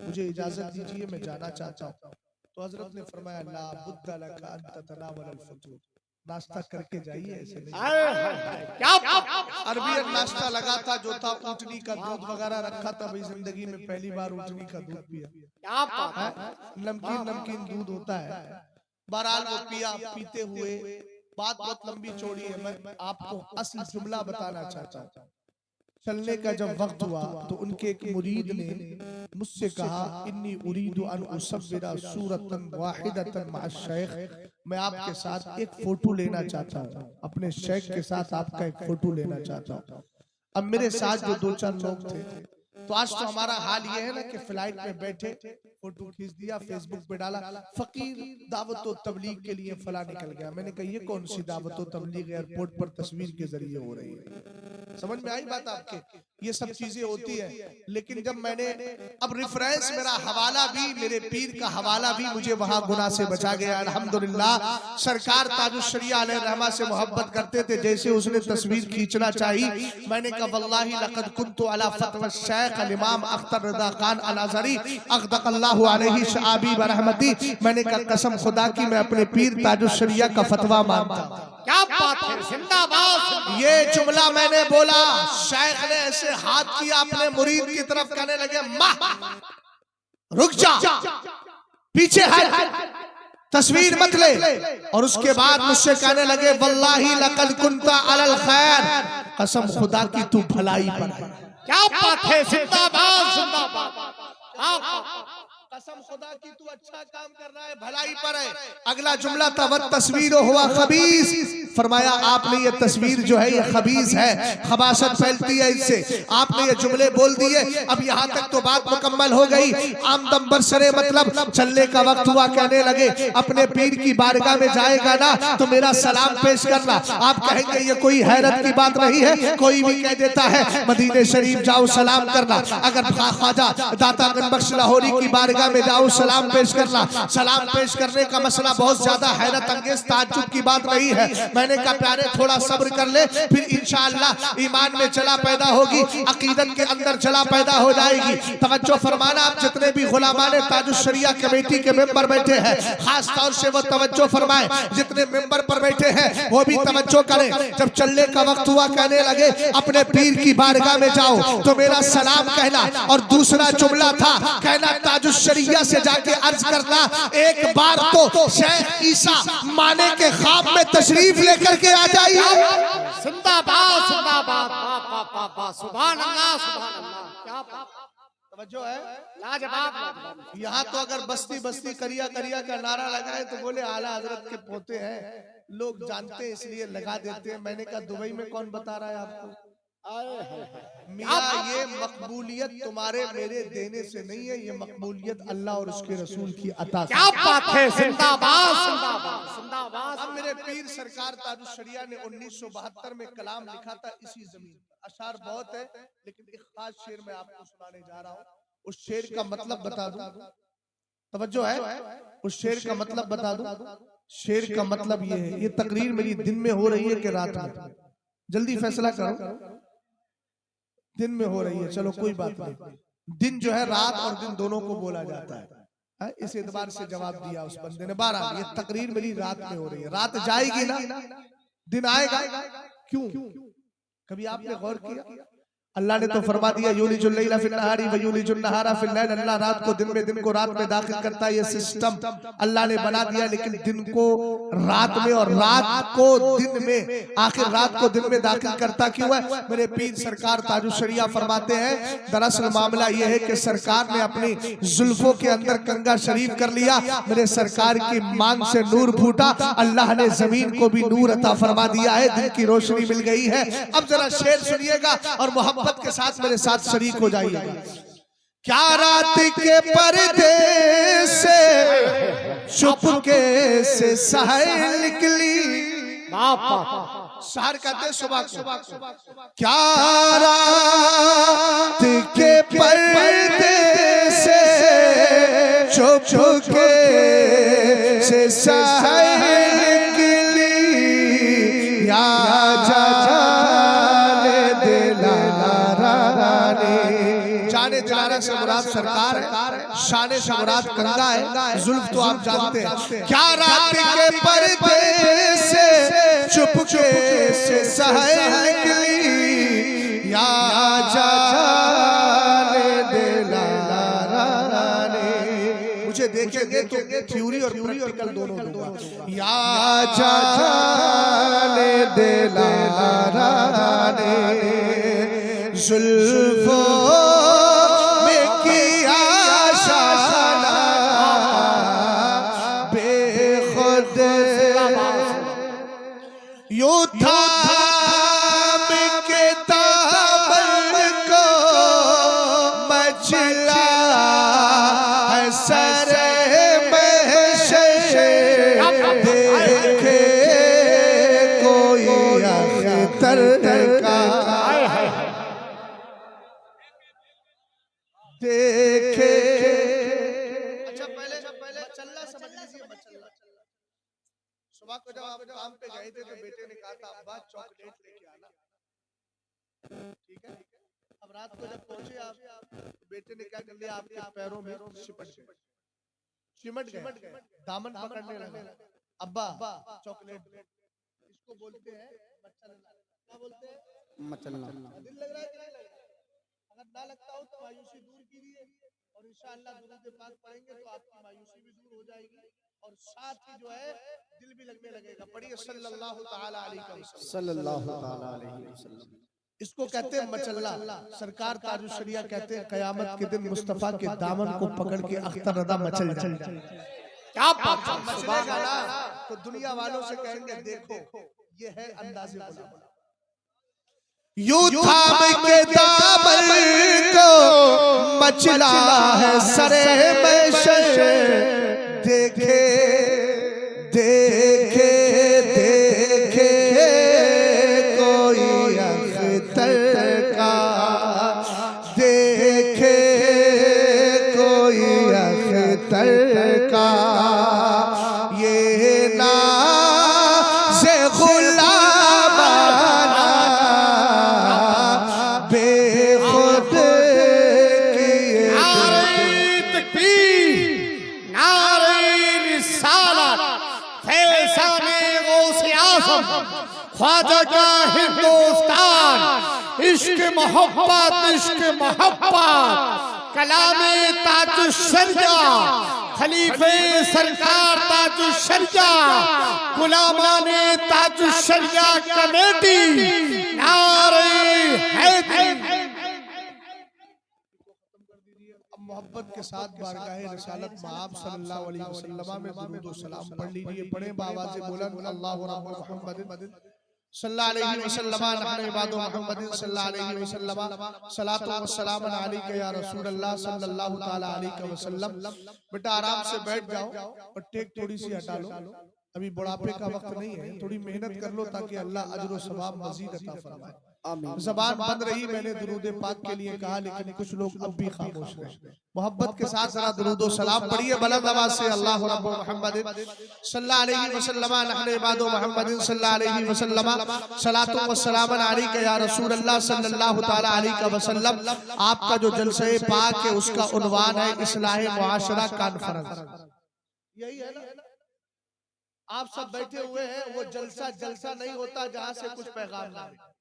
मुझे इजाजत दीजिए मैं जाना चाहता हूँ, तो हजरत ने फरमाया ला बुद्दा लका अन ततनावल अल फतूर, नाश्ता करके जाइए, ऐसे नहीं। अरबियन नाश्ता लगा था, जो था ऊँटनी का दूध वगैरह रखा था, भाई जिंदगी में पहली बार ऊँटनी का दूध पिया, नमकीन दूध होता है। बहरहाल वो पिया, पीते हुए बात बहुत लंबी चौड़ी है, मैं आपको असल जुमला बताना चाहता हूँ। चलने का जब वक्त हुआ तो उनके एक मुरीद ने मुझसे कहा, इन्नी उरीदु अन उसव्विरा सूरतन वाहिदतन मअ शेख, मैं आपके साथ एक फोटो लेना चाहता हूँ, अपने शेख के साथ आपका एक फोटो लेना चाहता हूँ। अब मेरे साथ जो 2-4 लोग थे, तो आज तो हमारा हाल ये है ना कि फ्लाइट में बैठे फोटो खींच दिया, फेसबुक पे डाला, फकीर दावत व तबलीग के लिए फला निकल गया। मैंने कहा ये कौन सी दावत व तबलीग एयरपोर्ट पर तस्वीर के जरिए हो रही है? समझ में आई बात आपके? ये सब चीजें होती है। लेकिन जब मैंने अब रेफरेंस, मेरा हवाला भी, मेरे पीर का हवाला भी मुझे वहां गुनाह से बचा गया अल्हम्दुलिल्लाह। सरकार ताजुश्शरिया अलैहि रहमा से मोहब्बत करते थे, जैसे उसने तस्वीर खींचना चाहिए, मैंने कहा वल्लाही लक़द कुन्तु अला फतवा शेख अल इमाम अख्तर रज़ा खान अल अज़हरी अक़दक़ल्लाहु अलैहि शआबी व रहमती, मैंने कहा कसम खुदा की मैं अपने पीर ताजुश्शरिया का फतवा मानता हूं। क्या बात है, जिंदाबाद। ये जुमला मैंने बोला, शेख ने ऐसे हाथ किया अपने मुरीद की तरफ, कहने लगे माह रुक जा, पीछे है, तस्वीर मत ले। और उसके बाद मुझसे कहने लगे वल्लाही लक़द कुन्ता अलल खैर, कसम खुदा की तू भलाई पर है। क्या बात है, जिंदाबाद जिंदाबाद। कसम खुदा की तू अच्छा काम कर रहा है, भलाई पर है। अगला जुमला था वत तस्वीर हुआ खबीस, फरमाया आपने ये तस्वीर जो है ये खबीस है, खबासत फैलती है इससे। आपने ये जुमले बोल दिए। अब यहाँ तक तो बात मुकम्मल हो गई। आमदम बरसरे मतलब चलने का वक्त हुआ, कहने लगे अपने पीर की बारगाह में जाएगा ना तो मेरा सलाम पेश करना। आप कहेंगे ये कोई हैरत की बात नहीं है, कोई भी कह देता है मदीने शरीफ जाओ सलाम करना। अगर ख्वाजा दाता गंज बख्श लाहौरी की बारगाह में जाओ सलाम पेश करना। सलाम पेश करने का मसला बहुत ज्यादा हैरत अंगेज ताज्जुब की बात नहीं है। मैंने कहा प्यारे थोड़ा सब्र कर ले, फिर इंशाअल्लाह ईमान में चला पैदा होगी, अकीदत के अंदर चला पैदा हो जाएगी। तवज्जो फरमाना, आप जितने भी गुलामाने ताजुश्शरिया कमेटी के मेंबर बैठे हैं, खास तौर से वो तवज्जो फरमाएं, जितने मेंबर पर बैठे हैं वो भी तवज्जो करें। जब चलने का वक्त हुआ, कहने लगे अपने पीर की बारगाह में जाओ तो मेरा सलाम कहना। और दूसरा जुमला था, कहना ताजुश्शरिया से जाके अर्ज करना एक बार तो शेख ईसा माने के ख्वाब में तशरीफ लेकर के आ जाइए। जिंदाबाद जिंदाबाद। सुभान अल्लाह सुभान अल्लाह। क्या तवज्जो है, लाजवाब। यहाँ तो अगर बस्ती बस्ती करिया करिया का नारा लगाए तो बोले आला हजरत के पोते हैं, लोग जानते हैं इसलिए लगा देते हैं। मैंने कहा दुबई में कौन बता रहा है आपको? मियां ये मकबूलियत तुम्हारे मेरे देने से नहीं है, ये मकबूलियत अल्लाह और उसके रसूल की अता से। क्या बात है, जिंदाबाद जिंदाबाद जिंदाबाद। अब मेरे पीर सरकार ताजुश्शरिया ने 1972 में कलाम लिखा था इसी जमीन। अशार बहुत है लेकिन एक खास शेर मैं आपको सुनाने जा रहा हूँ। उस शेर का मतलब बता दूं, तवज्जो है, उस शेर का मतलब बता दूं। शेर का मतलब ये है, ये तकरीर मेरी दिन में हो रही है कि रात में? जल्दी फैसला करो। दिन में हो रही है, चलो कोई बात नहीं। दिन जो है रात और दिन दोनों को बोला जाता है। इस एतबार से जवाब दिया उस बंदे ने। 12 ये तकरीर मेरी रात में हो रही है, रात जाएगी ना, दिन आएगा। क्यों? कभी आपने गौर किया? अल्लाह ने तो फरमा दिया यूलिजुल लैला फिन नहारी व यूलिजुन नहारा फिल लैल। अल्लाह रात को दिन में, दिन को रात में दाखिल करता है। ये सिस्टम अल्लाह ने बना दिया, लेकिन दिन को रात में और रात को दिन में, आखिर रात को दिन में दाखिल करता क्यों है? मेरे पीर सरकार ताजुश्शरिया फरमाते हैं दरअसल मामला ये है कि सरकार ने अपनी जुल्फों के अंदर कंगा शरीफ कर लिया। मेरे सरकार की मांग से नूर फूटा, अल्लाह ने जमीन को भी नूर अता फरमा दिया है, दिन की रोशनी मिल गई है। अब जरा शेर सुनिएगा और मोहब्बत के साथ मेरे साथ शरीक हो जाइएगा। क्या रात के पर्दे से चुपके से सहर निकली, सहर कहते सुबह को। क्या रात के पर्दे से चुपके से सहर निकली, या जाने दिलारा से मुराद सरकार है, शाने से मुराद कंगा है, जुल्फ तो आप जानते हैं। क्या रात के पर्दे से चुपके से सहर निकली, या जाने दिलारा ने। मुझे देखेंगे तो थ्योरी और प्रैक्टिकल दोनों दूंगा। या जाने दिलारा ने जुल्फों में किया शाना बेखुद यूं था के दामन को मचला है सर देखे कोई अख्तर का देखे। अच्छा पहले मचल्ला समझ लीजिए। मचल्ला सुबह को जब आप काम पे गए थे तो बेटे ने कहा था अब्बा चॉकलेट लेके आना, ठीक है। अब रात को जब पहुंचे आप, बेटे ने क्या कर लिया, आपके पैरों में सिमट गए, दामन पकड़ने लगे। अब्बा चॉकलेट, इसको बोलते हैं मचल्ला। क्या बोलते हैं? मचल्ला। दिल लग रहा है कि नहीं लग रहा है? अगर ना लगता हो तो मायूसी दूर कीजिए और इंशाअल्लाह दुरूद पाक पढ़ेंगे तो आपकी मायूसी भी दूर हो जाएगी और साथ ही जो है दिल भी लगने लगेगा। पढ़िए सल्लल्लाहु ताला अलैहि वसल्लम। इसको कहते हैं मचल्ला। सरकार ताजुश शरिया कहते हैं कयामत के दिन मुस्तफा के दामन को पकड़ के अख्तर रदा मचल जाएगा। क्या बात है, मचलेगा ना तो दुनिया वालों से कहेंगे देखो ये है अंदाज़े गुलाम। यूं थाम के दामन को मचला है सरे महशर देखे देखे देखे कोई अख्तर का देखे कोई अख्तर का ये नाज़े गुलामाना बेखुद किए। नारे तकबीर, नारे रिसालत, फैज़ाने गौसे आज़म, ख्वाजा का हिंदुस्तान, इश्क मोहब्बत, कलामे ताजुश शरिया, खलीफे सरकार ताजुश शरिया, गुलामाने ताजुश शरिया कमेटी, नारे हैदरी। मोहब्बत के साथ बारगाहे रिसालत मआब सल्लल्लाहु अलैहि वसल्लम में दुरूद व सलाम पढ़ लीजिए। पढ़े बावाज़े बुलंद अल्लाहु रब्बु मुहम्मदिन सल्लल्लाहु अलैहि वसल्लम नहनु इबादु मुहम्मदिन सल्लल्लाहु अलैहि वसल्लम सलातु व सलाम अलैका या रसूल अल्लाह सल्लल्लाहु ताला अलैहि वसल्लम। बेटा आराम से बैठ जाओ और टेक थोड़ी सी हटा लो, अभी बुढ़ापे का वक्त नहीं है, थोड़ी मेहनत कर लो ताकि अल्लाह अजर व सवाब मजीद अता फरमाए। ज़बान बंद रही, मैंने दुरूद पाक के लिए कहा लेकिन कुछ लोग अब भी खामोश रहे। मोहब्बत के साथ जरा दुरूद व सलाम पढ़िए बुलंद आवाज से। अल्लाहु रब्बु मुहम्मदिन सल्लल्लाहु अलैहि वसल्लम नहनु इबादु मुहम्मदिन सल्लल्लाहु अलैहि वसल्लम सलातु व सलाम अलैका या रसूल अल्लाह सल्लल्लाहु ताला अलैहि वसल्लम। आपका जो जलसे पाक है उसका उन्वान है इस्लाह मुआशरा कॉन्फ्रेंस। यही है ना, आप सब बैठे हुए हैं, वो जलसा नहीं होता जहां से कुछ पैगाम ना मिले।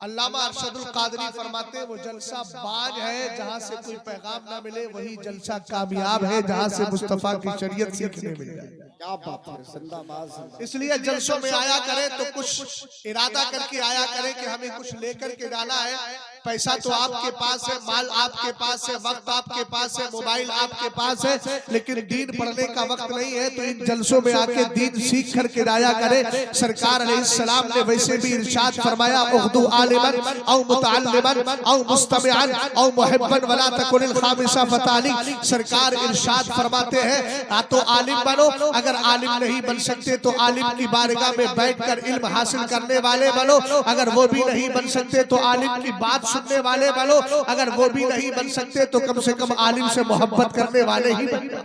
अल्लामा अरशदुल कादरी फरमाते हैं वो जलसा बाज है जहां से कोई पैगाम ना मिले, वही जलसा कामयाब है जहां से मुस्तफा की शरीयत सीखने मिल जाए। क्या बात है, जिंदाबाद। इसलिए जलसों में आया करें तो कुछ इरादा करके आया करें कि हमें कुछ लेकर के जाना है। पैसा तो आपके पास है, माल आपके पास है, वक्त आपके पास है, मोबाइल आपके पास है, लेकिन दीन पढ़ने का वक्त नहीं है। तो इन जलसों में आके दीन सीख करके जाया करें। सरकार अलैहिस्सलाम ने वैसे भी इरशाद फरमाया उर्दू आलिमन औ मुतअल्लिमन औ मुस्तमिअन औ मुहिब्बन वला तकुनिल खामिसा फताली। सरकार इरशाद फरमाते हैं या तो आलिम बनो, अगर आलिम नहीं बन सकते तो आलिम की बारगाह में बैठकर इल्म हासिल करने वाले बनो, अगर वो भी नहीं बन सकते तो आलिम की बात सुनने वाले बनो, अगर वो भी नहीं बन सकते तो कम से कम आलिम से मोहब्बत करने वाले ही बनो।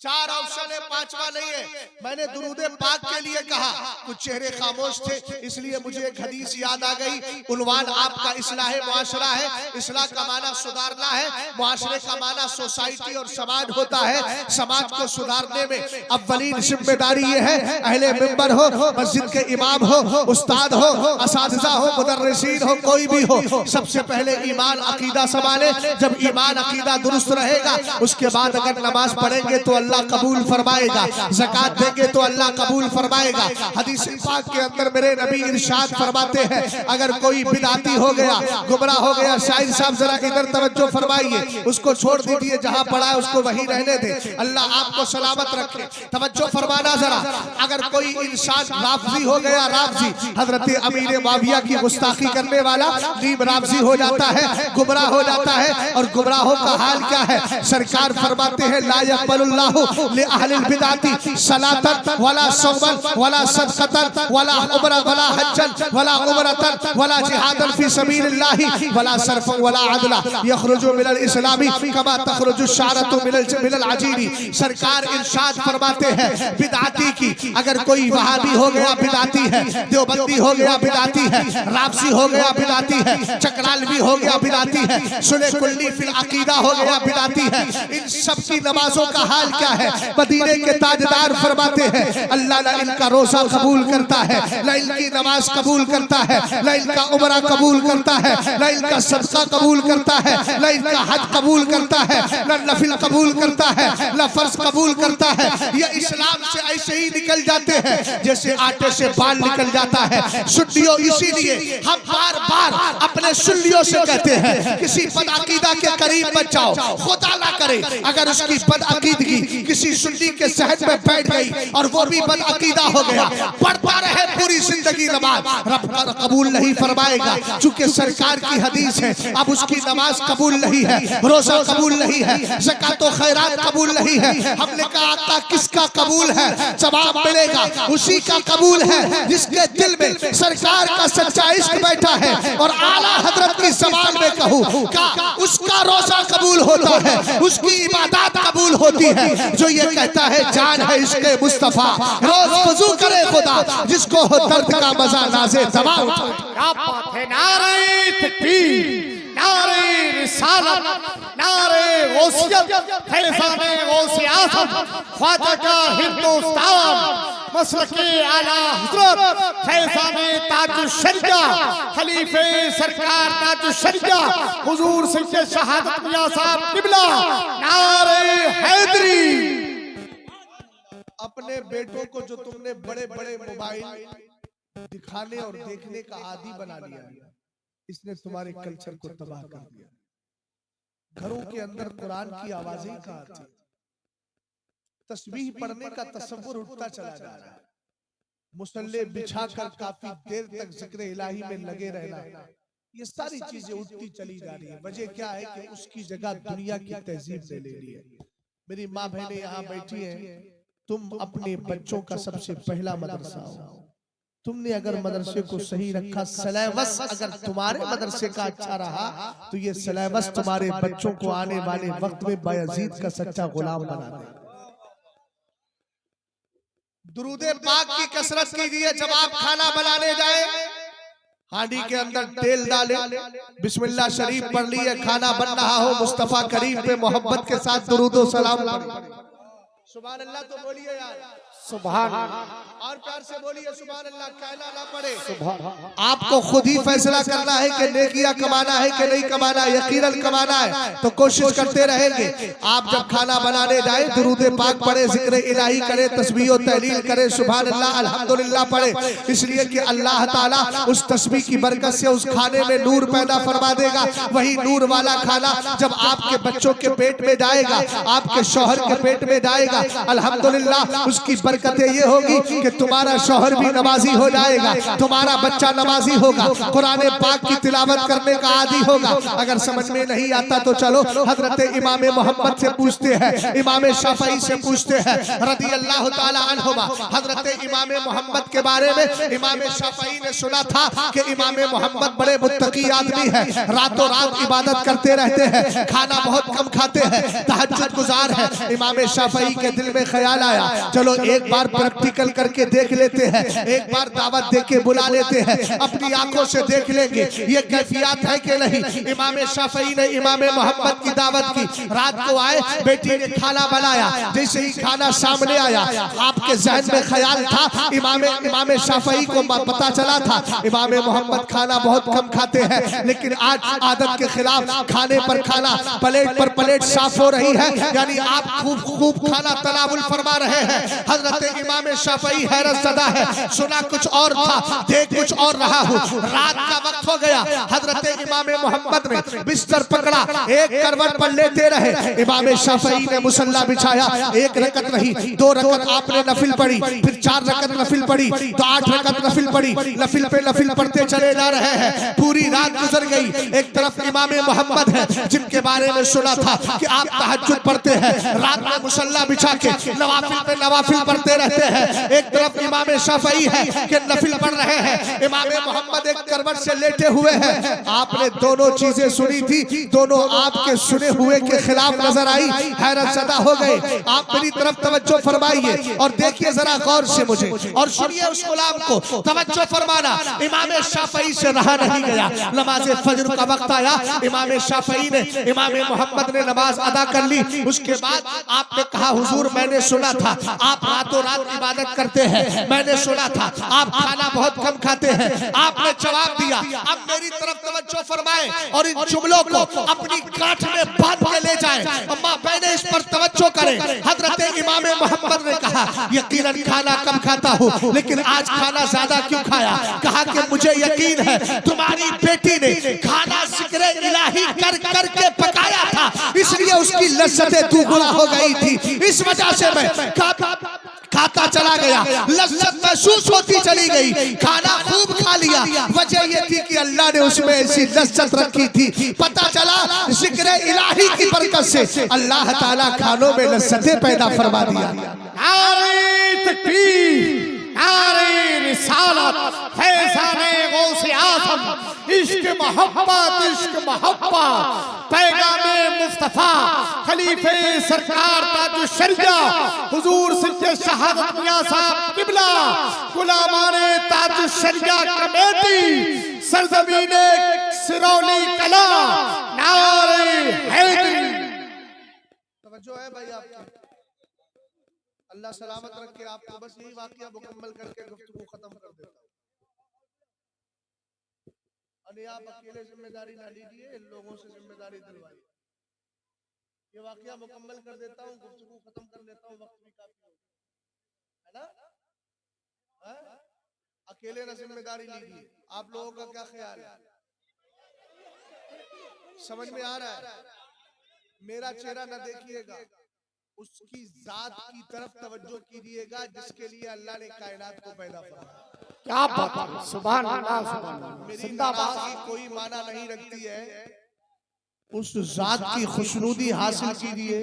चार ऑप्शन है, पांचवा नहीं है। मैंने दुरूद पाक के लिए कहा, कुछ चेहरे खामोश थे इसलिए मुझे एक हदीस याद आ गई। उन्वान आपका इस्लाह मुआशरा है। इस्लाह का माना सुधारना है, मुआशरे का माना सोसाइटी और समाज होता है। समाज को सुधारने में अव्वलीन जिम्मेदारी ये है, अहले मिंबर हो, मस्जिद के इमाम हो, उस्ताद हो, असातिज़ा हो, मुदर्रिसीन हो, कोई भी हो, सबसे पहले ईमान अकीदा संभाले। जब ईमान अकीदा दुरुस्त रहेगा उसके बाद अगर नमाज पढ़ेंगे तो अल्लाह कबूल फरमाएगा, ज़कात देंगे तो अल्लाह कबूल फरमाएगा। हदीस पाक के अंदर मेरे नबी इरशाद फरमाते हैं, अगर कोई बिदाती हो गया, गुमराह हो गया, शाहिद साहब जरा इधर तवज्जो फरमाइए, उसको छोड़ दीजिए, जहां पड़ा है उसको वहीं रहने दे, अल्लाह आपको सलामत रखे। तवज्जो फरमाना जरा, अगर कोई इंसान राफजी हो गया, राफजी हजरत अमीर मुआविया की गुस्ताखी करने वाला नीम राफजी हो जाता है, गुमराह हो जाता है। और गुमराहों का हाल क्या है? सरकार फरमाते हैं, ला यक़बलुल्लाहु लि अहलिल बिदाती सलातन वला सौमन वला सदक़तन वला उम्रा वला हज्जन वला उम्रतन वला जिहादन फी सबीलिल्लाहि वला सरफन वला अदला यखरुजु मिनल इस्लामी कमा तखरुजु शारतु मिनल अजीरी। सरकार इरशाद फरमाते हैं, बिदाती की अगर कोई वहाबी हो गया बिदाती है, देवबंदी हो गया बिदाती है, राफसी हो गया बिदाती है, चकरालवी हो गया बिदाती है, सुले कुल्ली फिल अकीदा हो गया बिदाती है, इन सब की नमाजों का हाल क्या है? मदीने के ताजदार फरमाते हैं, अल्लाह न इनका रोजा कबूल करता है, न इनकी नमाज कबूल करता है, न इनका उम्रा कबूल करता है, न इनका सदका कबूल करता है, न इनका हज कबूल करता है, न नफिल कबूल करता है, न फर्ज कबूल करता है। ये इस्लाम से ऐसे ही निकल जाते हैं जैसे आटे से बाल निकल जाता है। सुन्नियों, इसीलिए हम बार बार अपने सुन्नियों से कहते हैं, किसी बदअकीदा के करीब मत जाओ, खुदा ना करे अगर उसकी बदअकीदगी किसी सुन्नी के सहन में बैठ गई और वो भी बदअकीदा हो गया, पढ़ता रहे पूरी जिंदगी नमाज, रब कबूल नहीं फरमाएगा। चूंकि सरकार की हदीस है, अब उसकी नमाज कबूल नहीं है, रोजा कबूल नहीं है, ज़कात व खैरात कबूल नहीं है। हमने कहा आका किसका कबूल है? जवाब मिलेगा, उसी का कबूल है जिसके दिल में सरकार का सच्चा इश्क बैठा है। और आला हजरत की ज़बान में कहूँ का उसका रोजा कबूल होता है, उसकी इबादत कबूल होती है। जो ये कहता है जान है इसके मुस्तफा, रोज वुजू करे खुदा, जिसको हो दर्द का मजा नाज़े दवा उठाए। क्या बात है! नारे तकबीर, नारे रिसालत, नारे गौसियत, फैज़ाने गौसे आज़म, ख्वाजा का हिंदुस्तान, मसलके आला हज़रत, फैज़ाने ताजुश्शरिया, खलीफे सरकार ताजुश्शरिया, हुजूर सैयद शहादत मियां साहब किबला, नारे हैदरी। अपने बेटों को जो तुमने बड़े बड़े मोबाइल दिखाने और देखने का आदी बना लिया, इसने तुम्हारे कल्चर को तबाह कर दिया। घरों के अंदर कुरान की आवाजें कहाँ आती, तस्बीह पढ़ने का तसव्वुर उठता चला जा रहा है। मुसल्ले बिछाकर काफी देर तक जिक्र इलाही में लगे रहना, ये सारी चीजें उठती चली जा रही है। वजह क्या है कि उसकी जगह दुनिया की तहजीब ने ले ली है। मेरी माँ बहनें यहाँ बैठी हैं, तुम अपने बच्चों का सबसे पहला मदरसा हो। तुमने अगर मदरसे को सही रखा, सिलेबस अगर तुम्हारे मदरसे का अच्छा रहा, तो ये सिलेबस तुम्हारे बच्चों को आने वाले वक्त में बायजीद का सच्चा गुलाम बना दे। दुरूदे पाक की कसरत कीजिए। जब आप खाना बनाने जाए, हांडी के अंदर तेल डाले, बिस्मिल्लाह शरीफ पढ़ लिए, खाना बन रहा हो, मुस्तफा करीम पे मोहब्बत के साथ दुरूद व सलाम पढ़िए। सुभान अल्लाह तो बोलिए यार, सुभान, और प्यार से बोलिए सुभान अल्लाह, कहना ना पड़े। सुभान। आपको खुद ही फैसला करना है कि नेकियां कमाना है कि नहीं कमाना, यकीनन कमाना है तो कोशिश करते रहेंगे। आप जब खाना बनाने जाए, दुरूद पाक पढ़े, जिक्र इलाही करे, तस्बीह और तहलील करे, सुभान अल्लाह अल्हम्दुलिल्लाह पढ़े, इसलिए कि अल्लाह ताला उस तस्बीह की बरकत से उस खाने में नूर पैदा फरमा देगा। वही नूर वाला खाना जब आपके बच्चों के पेट में जाएगा, आपके शौहर के पेट में जाएगा, अल्हम्दुलिल्लाह उसकी बरकतें ये होगी कि तुम्हारा शौहर भी नमाजी हो जाएगा, तुम्हारा बच्चा नमाजी होगा, कुरान पाक की तिलावत करने का आदी होगा। अगर समझ में नहीं आता तो चलो हजरत इमाम मोहम्मद से पूछते हैं, इमाम शाफई से पूछते हैं रदी अल्लाह ताला अन्हुमा। हजरत इमाम मोहम्मद के बारे में इमाम शाफई ने सुना था कि इमाम मोहम्मद बड़े मुत्तकी आदमी है, रातों रात इबादत करते रहते हैं, खाना बहुत कम खाते हैं, तहज्जुद गुजार है। इमाम शाफई के दिल में ख्याल आया, चलो एक बार प्रैक्टिकल करके देख लेते हैं, एक बार दावत देके बुला लेते हैं, अपनी आंखों से देख लेंगे ये कैफियत है कि नहीं। इमाम शाफई ने इमाम मोहम्मद की दावत की, रात को आए, बेटी ने खाना बनाया, जैसे ही खाना सामने आया, आपके जहन में ख्याल था, इमाम शाफई को पता चला था इमाम मोहम्मद खाना बहुत कम खाते हैं, लेकिन आज आदत के खिलाफ खाने पर खाना, प्लेट पर प्लेट साफ हो रही है, यानी आप खूब खाना खाना तनावुल फरमा रहे हैं। हजरत इमाम शाफई हैरत ज़दा है, सुना कुछ और था, देख कुछ और रहा हूँ। रात का वक्त हो गया, हजरत इमाम मोहम्मद ने बिस्तर पकड़ा, एक करवट पर लेते रहे। इमाम शाफई ने मुसल्ला बिछाया, एक रकत नहीं, 2 रकत आपने नफिल पढ़ी, फिर 4 रकत नफिल पढ़ी, तो 8 रकत नफिल पढ़ी। नफिल पे नफिल पढ़ते चले जा रहे हैं। पूरी रात गुजर गई। एक तरफ इमाम मोहम्मद है जिनके बारे में सुना था कि आप तहज्जुद पढ़ते हैं, रात में मुसल्ला बिछा के नवाफिल पे नवाफिल पढ़ते रहते हैं। एक तरफ इमाम शाफई है कि नफिल पढ़ रहे हैं, इमाम मोहम्मद एक करवट से लेटे हुए हैं। आपने दोनों चीजें सुनी थी, दोनों आपके सुने हुए के खिलाफ नजर आई। हैरत ज़दा हो गए। आप मेरी तरफ तवज्जो फरमाइए और देखिए जरा गौर से मुझे, और सुनिए उस गुलाम को। तवज्जो फरमाना, इमाम शाफई से रहा नहीं गया। नमाज फजर का वक्त आया, इमाम शाफई ने, इमाम मोहम्मद ने नमाज अदा कर ली। उसके बाद आपने कहा, हुजूर मैंने सुना था आप रातों रात इबादत करते हैं, मैंने सुना था आप खाना बहुत कम खाते हैं। आपने जवाब दिया। अब मेरी तरफ तवज्जो फरमाए और इन जुमलों को अपनी गांठ में बांध के ले जाएं। अम्मा बहने इस पर तवज्जो करें। हजरत इमाम मोहम्मद ने कहा, यकीनन खाना कम खाता हूँ, लेकिन आज खाना ज्यादा क्यों खाया? कहा कि मुझे यकीन है तुम्हारी बेटी ने खाना जिक्र इलाही कर कर के पकाया था, इसलिए उसकी लज्जतें दुगुना हो गई थी। इस वजह से मैं खाता चला गया, लज्जत महसूस होती चली गई, खाना खूब खा लिया। वजह ये थी कि अल्लाह ने उसमें ऐसी लज्जत रखी थी। पता चला जिक्र इलाही की बरकत से अल्लाह ताला खानों में लज्जतें पैदा फरमा दिया। नारे तकबीर, नारे रिसालत, फैज़ाने गौसे आज़म, इश्क मोहब्बत, इश्क मोहब्बत, पैगामे मुस्तफा, खलीफे सरकार ताजुल शरिया हुजूर सैयद शहादत मियां साहब किबला, गुलामाने ताजुल शरिया कमेटी, सरजमीने सिरौली कला, नारे हैदरी। तवज्जो है भाई आपकी, अल्लाह सलामत रखे आपको। बस यही वाकया मुकम्मल करके गुफ्तगू खत्म कर देता हूँ। अरे आप अकेले जिम्मेदारी ना लीजिए, इन लोगों से जिम्मेदारी दिलवाइए। ये वाकया मुकम्मल कर देता हूँ, गुफ्तगू खत्म कर लेता हूँ, वक्त भी काफी हो गया है ना। अकेले ना जिम्मेदारी लीजिए। आप लोगों का क्या ख्याल है? समझ में आ रहा है? मेरा चेहरा न देखिएगा, उसकी जात की तरफ तवज्जो कीजिएगा जिसके लिए अल्लाह ने कायनात को पैदा किया। क्या बात है, सुभान अल्लाह, सुभान अल्लाह, मेरी जिंदाबाद। नाम की कोई माना नहीं रखती है। उस जात की खुशनुदी हासिल कीजिए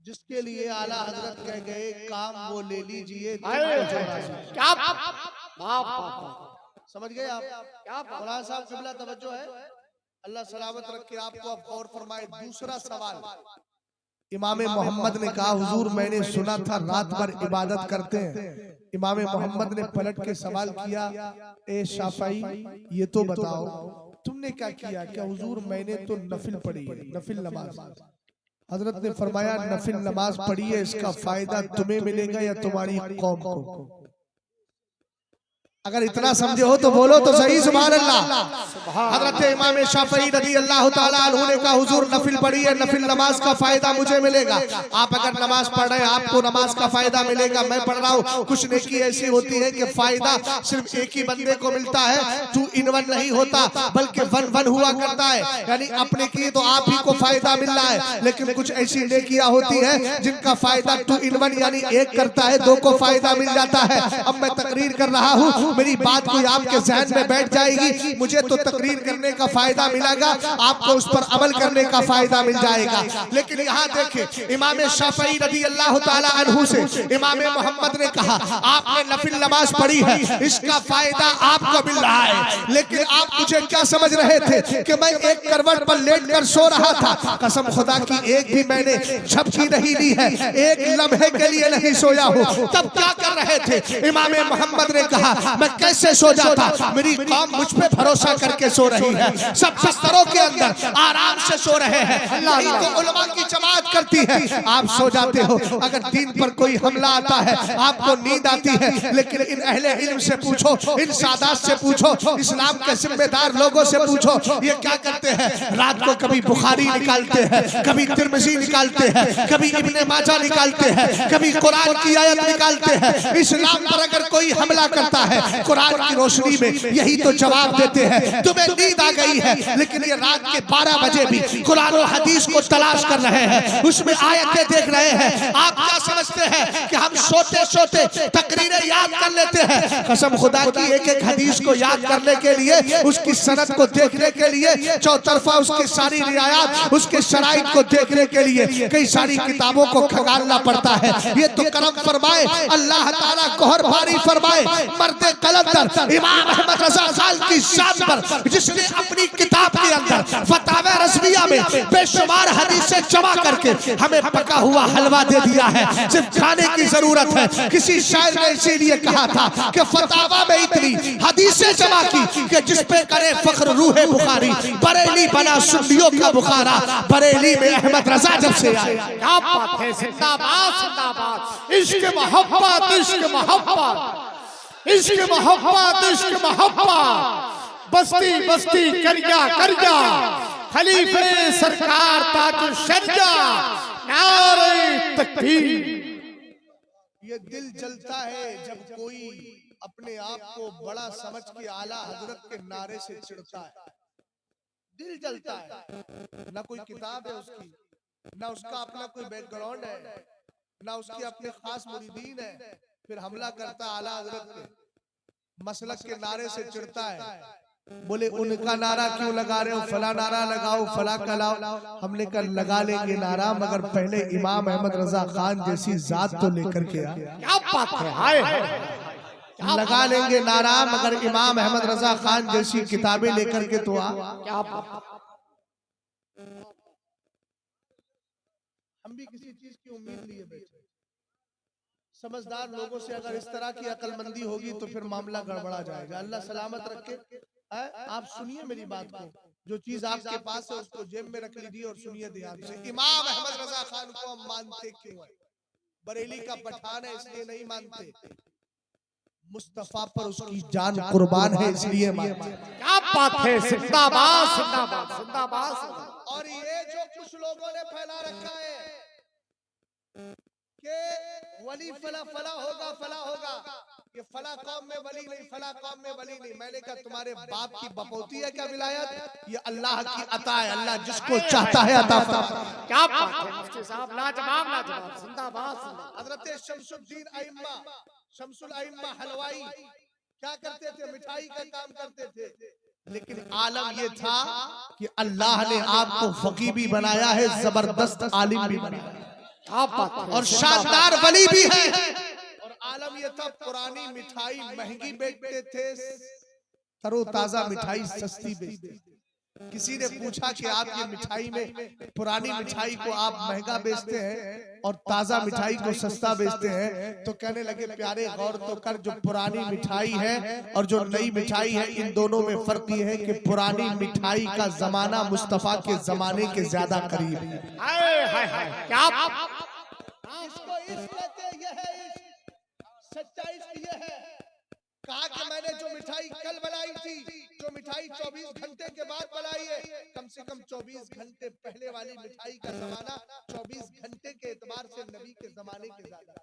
जिसके लिए आला हजरत कह गए, काम वो ले लीजिए। क्या समझ गए आप? क्या मौलाना साहब किबला तवज्जो है, अल्लाह सलामत रखे आपको। अब गौर फरमाए। दूसरा सवाल, इमाम मोहम्मद ने कहा, हुजूर मैंने सुना था रात भर इबादत करते हैं। इमाम मोहम्मद ने पलट के सवाल किया, ए शाफई ये तो बताओ तुमने क्या किया? क्या हुजूर मैंने तो नफिल पढ़ी है, नफिल नमाज। हजरत ने फरमाया, नफिल नमाज पढ़ी है, इसका फायदा तुम्हें मिलेगा या तुम्हारी कौम को? अगर इतना समझे हो तो बोलो तो सही सुभान अल्लाह। हजरत इमाम शाफई रज़ी अल्लाह ताला अन्हु ने कहा, हुजूर नफिल पढ़ी है, नफिल नमाज का फायदा मुझे मिलेगा। आप अगर नमाज पढ़ रहे हैं आपको नमाज का फायदा मिलेगा, मैं पढ़ रहा हूँ। कुछ नेकी ऐसी होती है कि फायदा सिर्फ एक ही बंदे को मिलता है, 2 in 1 नहीं होता बल्कि 1 1 हुआ करता है। यानी अपने की तो आप ही को फायदा मिल रहा है, लेकिन कुछ ऐसी नेकियां होती है जिनका फायदा 2 in 1 यानी एक करता है 2 को फायदा मिल जाता है। अब मैं तकरीर कर रहा हूँ, मेरी बात कोई आपके ज़हन में बैठ जाएगी, मुझे तो तकरीर करने का फायदा मिलेगा, आपको उस पर अमल करने का फायदा मिल जाएगा। लेकिन यहाँ देखें, इमाम शाफई रज़ी अल्लाह ताला अन्हु से इमाम मोहम्मद ने कहा, आपने नफिल नमाज पढ़ी है, इसका फायदा आपको मिल रहा है, लेकिन आप मुझे क्या समझ रहे थे कि मैं एक करवट पर लेट कर सो रहा था? कसम खुदा की एक भी मैंने झपकी नहीं ली है, एक लम्हे के लिए नहीं सोया हूँ। तब क्या कर रहे थे? इमाम मोहम्मद ने कहा, मैं मैं कैसे सो जाता। मेरी कौम मुझ पे भरोसा करके सो रही है, सब बिस्तरों के अंदर आराम से सो रहे हैं। यही तो उलमा की जमात करती है। आप सो जाते हो, अगर दीन पर कोई हमला आता है आपको नींद आती है, लेकिन इन अहले इल्म से पूछो, इन सादात से पूछो, इस्लाम के जिम्मेदार लोगों से पूछो, ये क्या करते हैं। रात को कभी बुखारी निकालते हैं, कभी तिरमिज़ी निकालते हैं, कभी इब्ने माजा निकालते हैं, कभी कुरान की आयत निकालते हैं। इस्लाम पर अगर कोई हमला करता है कुरान की रोशनी में यही तो जवाब देते हैं, तुम्हें नींद आ गई है, लेकिन ये रात के 12 बजे भी कुरान और हदीस को तलाश कर रहे हैं, उसमें आयतें देख रहे हैं। आप क्या समझते हैं कि हम सोते सोते तकरीरें याद कर लेते हैं। कसम खुदा की एक एक हदीस को याद करने के लिए, उसकी सनद को देखने के लिए, चौतरफा उसकी सारी रियायत, उसके शराइत को देखने के लिए कई सारी किताबों को खंगालना पड़ता है। ये तो करम फरमाए अल्लाह ताला, कहर बारी फरमाए मर्दे कलंदर इमाम अहमद रजा खान की शान पर, जिसने अपनी किताब के अंदर फतावा रज़विया में बेशुमार हदीसें जमा करके हमें पका हुआ हलवा दे दिया है, सिर्फ खाने की जरूरत है। किसी शायर ने इसीलिए कहा था कि फतावा में इतनी हदीसें जमा की कि जिस पे करे फख्र रूहे बुखारी, बरेली बना सुन्नियों का बुखारा, बरेली में अहमद रजा जब से आए। क्या बात है, जिंदाबाद जिंदाबाद। इश्क मोहब्बत, इश्क मोहब्बत, इश्क मोहब्बत, इश्क मोहब्बत। बस्ती बस्ती करजा करजा, खलीफे सरकार ताज शर्जा, नारे तकबीर। ये दिल जलता है जब कोई अपने आप को बड़ा समझ के आला हजरत के नारे से चिढ़ता है। दिल जलता है। ना कोई किताब है उसकी, ना उसका अपना कोई बैकग्राउंड है, ना उसके अपने खास मुरीदीन है, फिर हमला करता आला हजरत के मसलक के नारे से चिढ़ता है। बोले उनका नारा क्यों लगा रहे हो, फला नारा लगाओ, फला कलाओ। हमने कल लगा लेंगे नारा, मगर पहले इमाम अहमद रजा खान जैसी जात तो लेकर के आ। क्या बात है, हाय लगा लेंगे नारा, मगर इमाम अहमद रजा खान जैसी किताबें लेकर के तो आ। क्या बात। हम भी किसी चीज की उम्मीद लिए बैठे। समझदार लोगों से अगर इस तरह की अकलमंदी होगी तो फिर मामला गड़बड़ा जाएगा। अल्लाह सलामत रखे। आप सुनिए मेरी बात को, जो चीज आपके पास है उसको जेब में रख लीजिए और सुनिए ध्यान से। इमाम अहमद रजा खान को हम मानते क्यों है? बरेली का पठान है इसलिए नहीं मानते, मुस्तफा पर उसकी जान कुर्बान है इसलिए मानते। क्या बात है, जिंदाबाद जिंदाबाद जिंदाबाद। और ये जो कुछ लोगों ने फैला रखा है कि वली फला फला होगा, फला होगा, ये फला कौम में वली नहीं, फला कौम में वली नहीं। मैंने कहा तुम्हारे बाप की बपौती है क्या विलायत? ये अल्लाह की अता है, अल्लाह जिसको चाहता है अता फरमाता है। क्या बात है मुफ्ती साहब, लाजवाब लाजवाब, जिंदाबाद जिंदाबाद। हजरत शमसुद्दीन अइम्मा, शमसुल अइम्मा हलवाई क्या करते थे? मिठाई का काम करते थे। लेकिन आलम ये था कि अल्लाह ने आपको फकीह भी बनाया है, जबरदस्त आलिम भी बनाया है, और शानदार वली भी है। और आलम ये था पुरानी मिठाई महंगी बेचते थे, तरो ताजा मिठाई सस्ती बेचते थे। किसी ने पूछा कि आप ये मिठाई में पुरानी मिठाई को आप महंगा बेचते हैं और ताजा मिठाई को सस्ता बेचते हैं, तो कहने लगे प्यारे गौर तो कर, जो पुरानी मिठाई है और जो नई मिठाई है इन दोनों में फर्क ये है कि पुरानी मिठाई का जमाना मुस्तफा के जमाने के ज्यादा करीब है। हाय हाय हाय, क्या इसको इश्क कहते हैं, ये है इश्क, सच्चा इश्क ये है। कहा कि मैंने जो मिठाई कल बनाई थी, जो मिठाई 24 घंटे के बाद बनाई है, कम से कम 24 घंटे पहले वाली मिठाई का जमाना 24 घंटे के एतबार से नबी के जमाने के ज्यादा।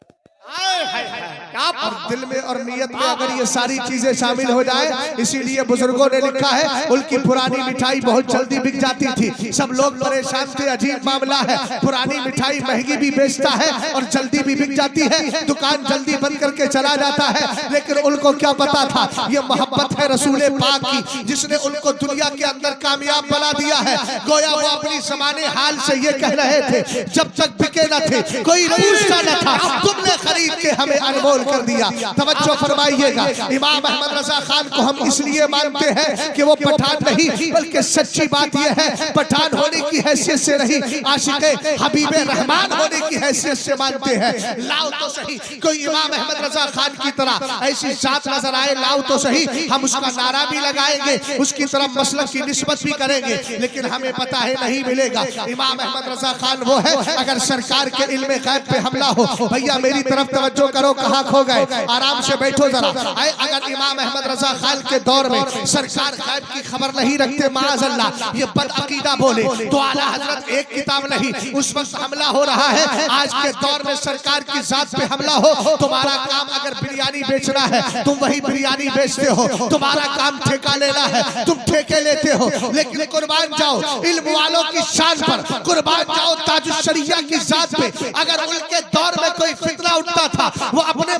और दिल में और नियत में अगर ये सारी चीजें शामिल हो जाए, इसीलिए बुजुर्गों ने लिखा है उनकी पुरानी मिठाई बहुत जल्दी बिक जाती थी। सब लोग परेशान थे, अजीब मामला है, पुरानी मिठाई महंगी भी बेचता है और जल्दी भी बिक जाती है, दुकान जल्दी बंद करके चला जाता है। लेकिन उनको क्या पता था ये मोहब्बत है रसूल पाक की, जिसने उनको दुनिया के अंदर कामयाब बना दिया है। गोया वो अपनी ज़माने हाल से ये कह रहे थे, जब तक बिके न थे कोई पूछता न था, तुमने खरीद के हमें अनमोल कर दिया। तवज्जो फरमाइएगा, इमाम अहमद रजा खान को हम इसलिए मानते हैं कि वो पठान नहीं, बल्कि सच्ची बात यह है पठान होने की हैसियत से नहीं, आशिक़े हबीबे रहमान होने की हैसियत से मानते हैं। लाओ तो सही कोई इमाम अहमद रजा खान की तरह ऐसी जात नजर आए, लाओ तो सही, हम उसका नारा भी लगाएंगे, उसकी तरफ मसलक की निस्बत भी करेंगे, लेकिन हमें पता है नहीं मिलेगा। इमाम अहमद रजा खान वो है, अगर सरकार के इल्मे गैब पे हमला हो, भैया मेरी तरफ तवज्जो करो, कहाँ खो गए, आराम से बैठो जरा। अगर इमाम अहमद रजा खान के दौर में सरकार गैब की खबर नहीं रखते, माअज़ल्लाह ये बदअकीदा बोले तो आला हजरत एक किताब नहीं, उस वक्त हमला हो रहा है। आज के दौर में सरकार की जात पे हमला हो, तुम्हारा काम अगर बिरयानी बेचना है तुम वही बिरयानी बेचते हो, तुम्हारा काम ठेका लेना है तुम ठेके लेते हो, लेकिन कुर्बान जाओ इल्म वालों की शान पर, कुर्बान जाओ ताजुश शरिया की जात पे। अगर उनके दौर में कोई फितना उठता था वो अपने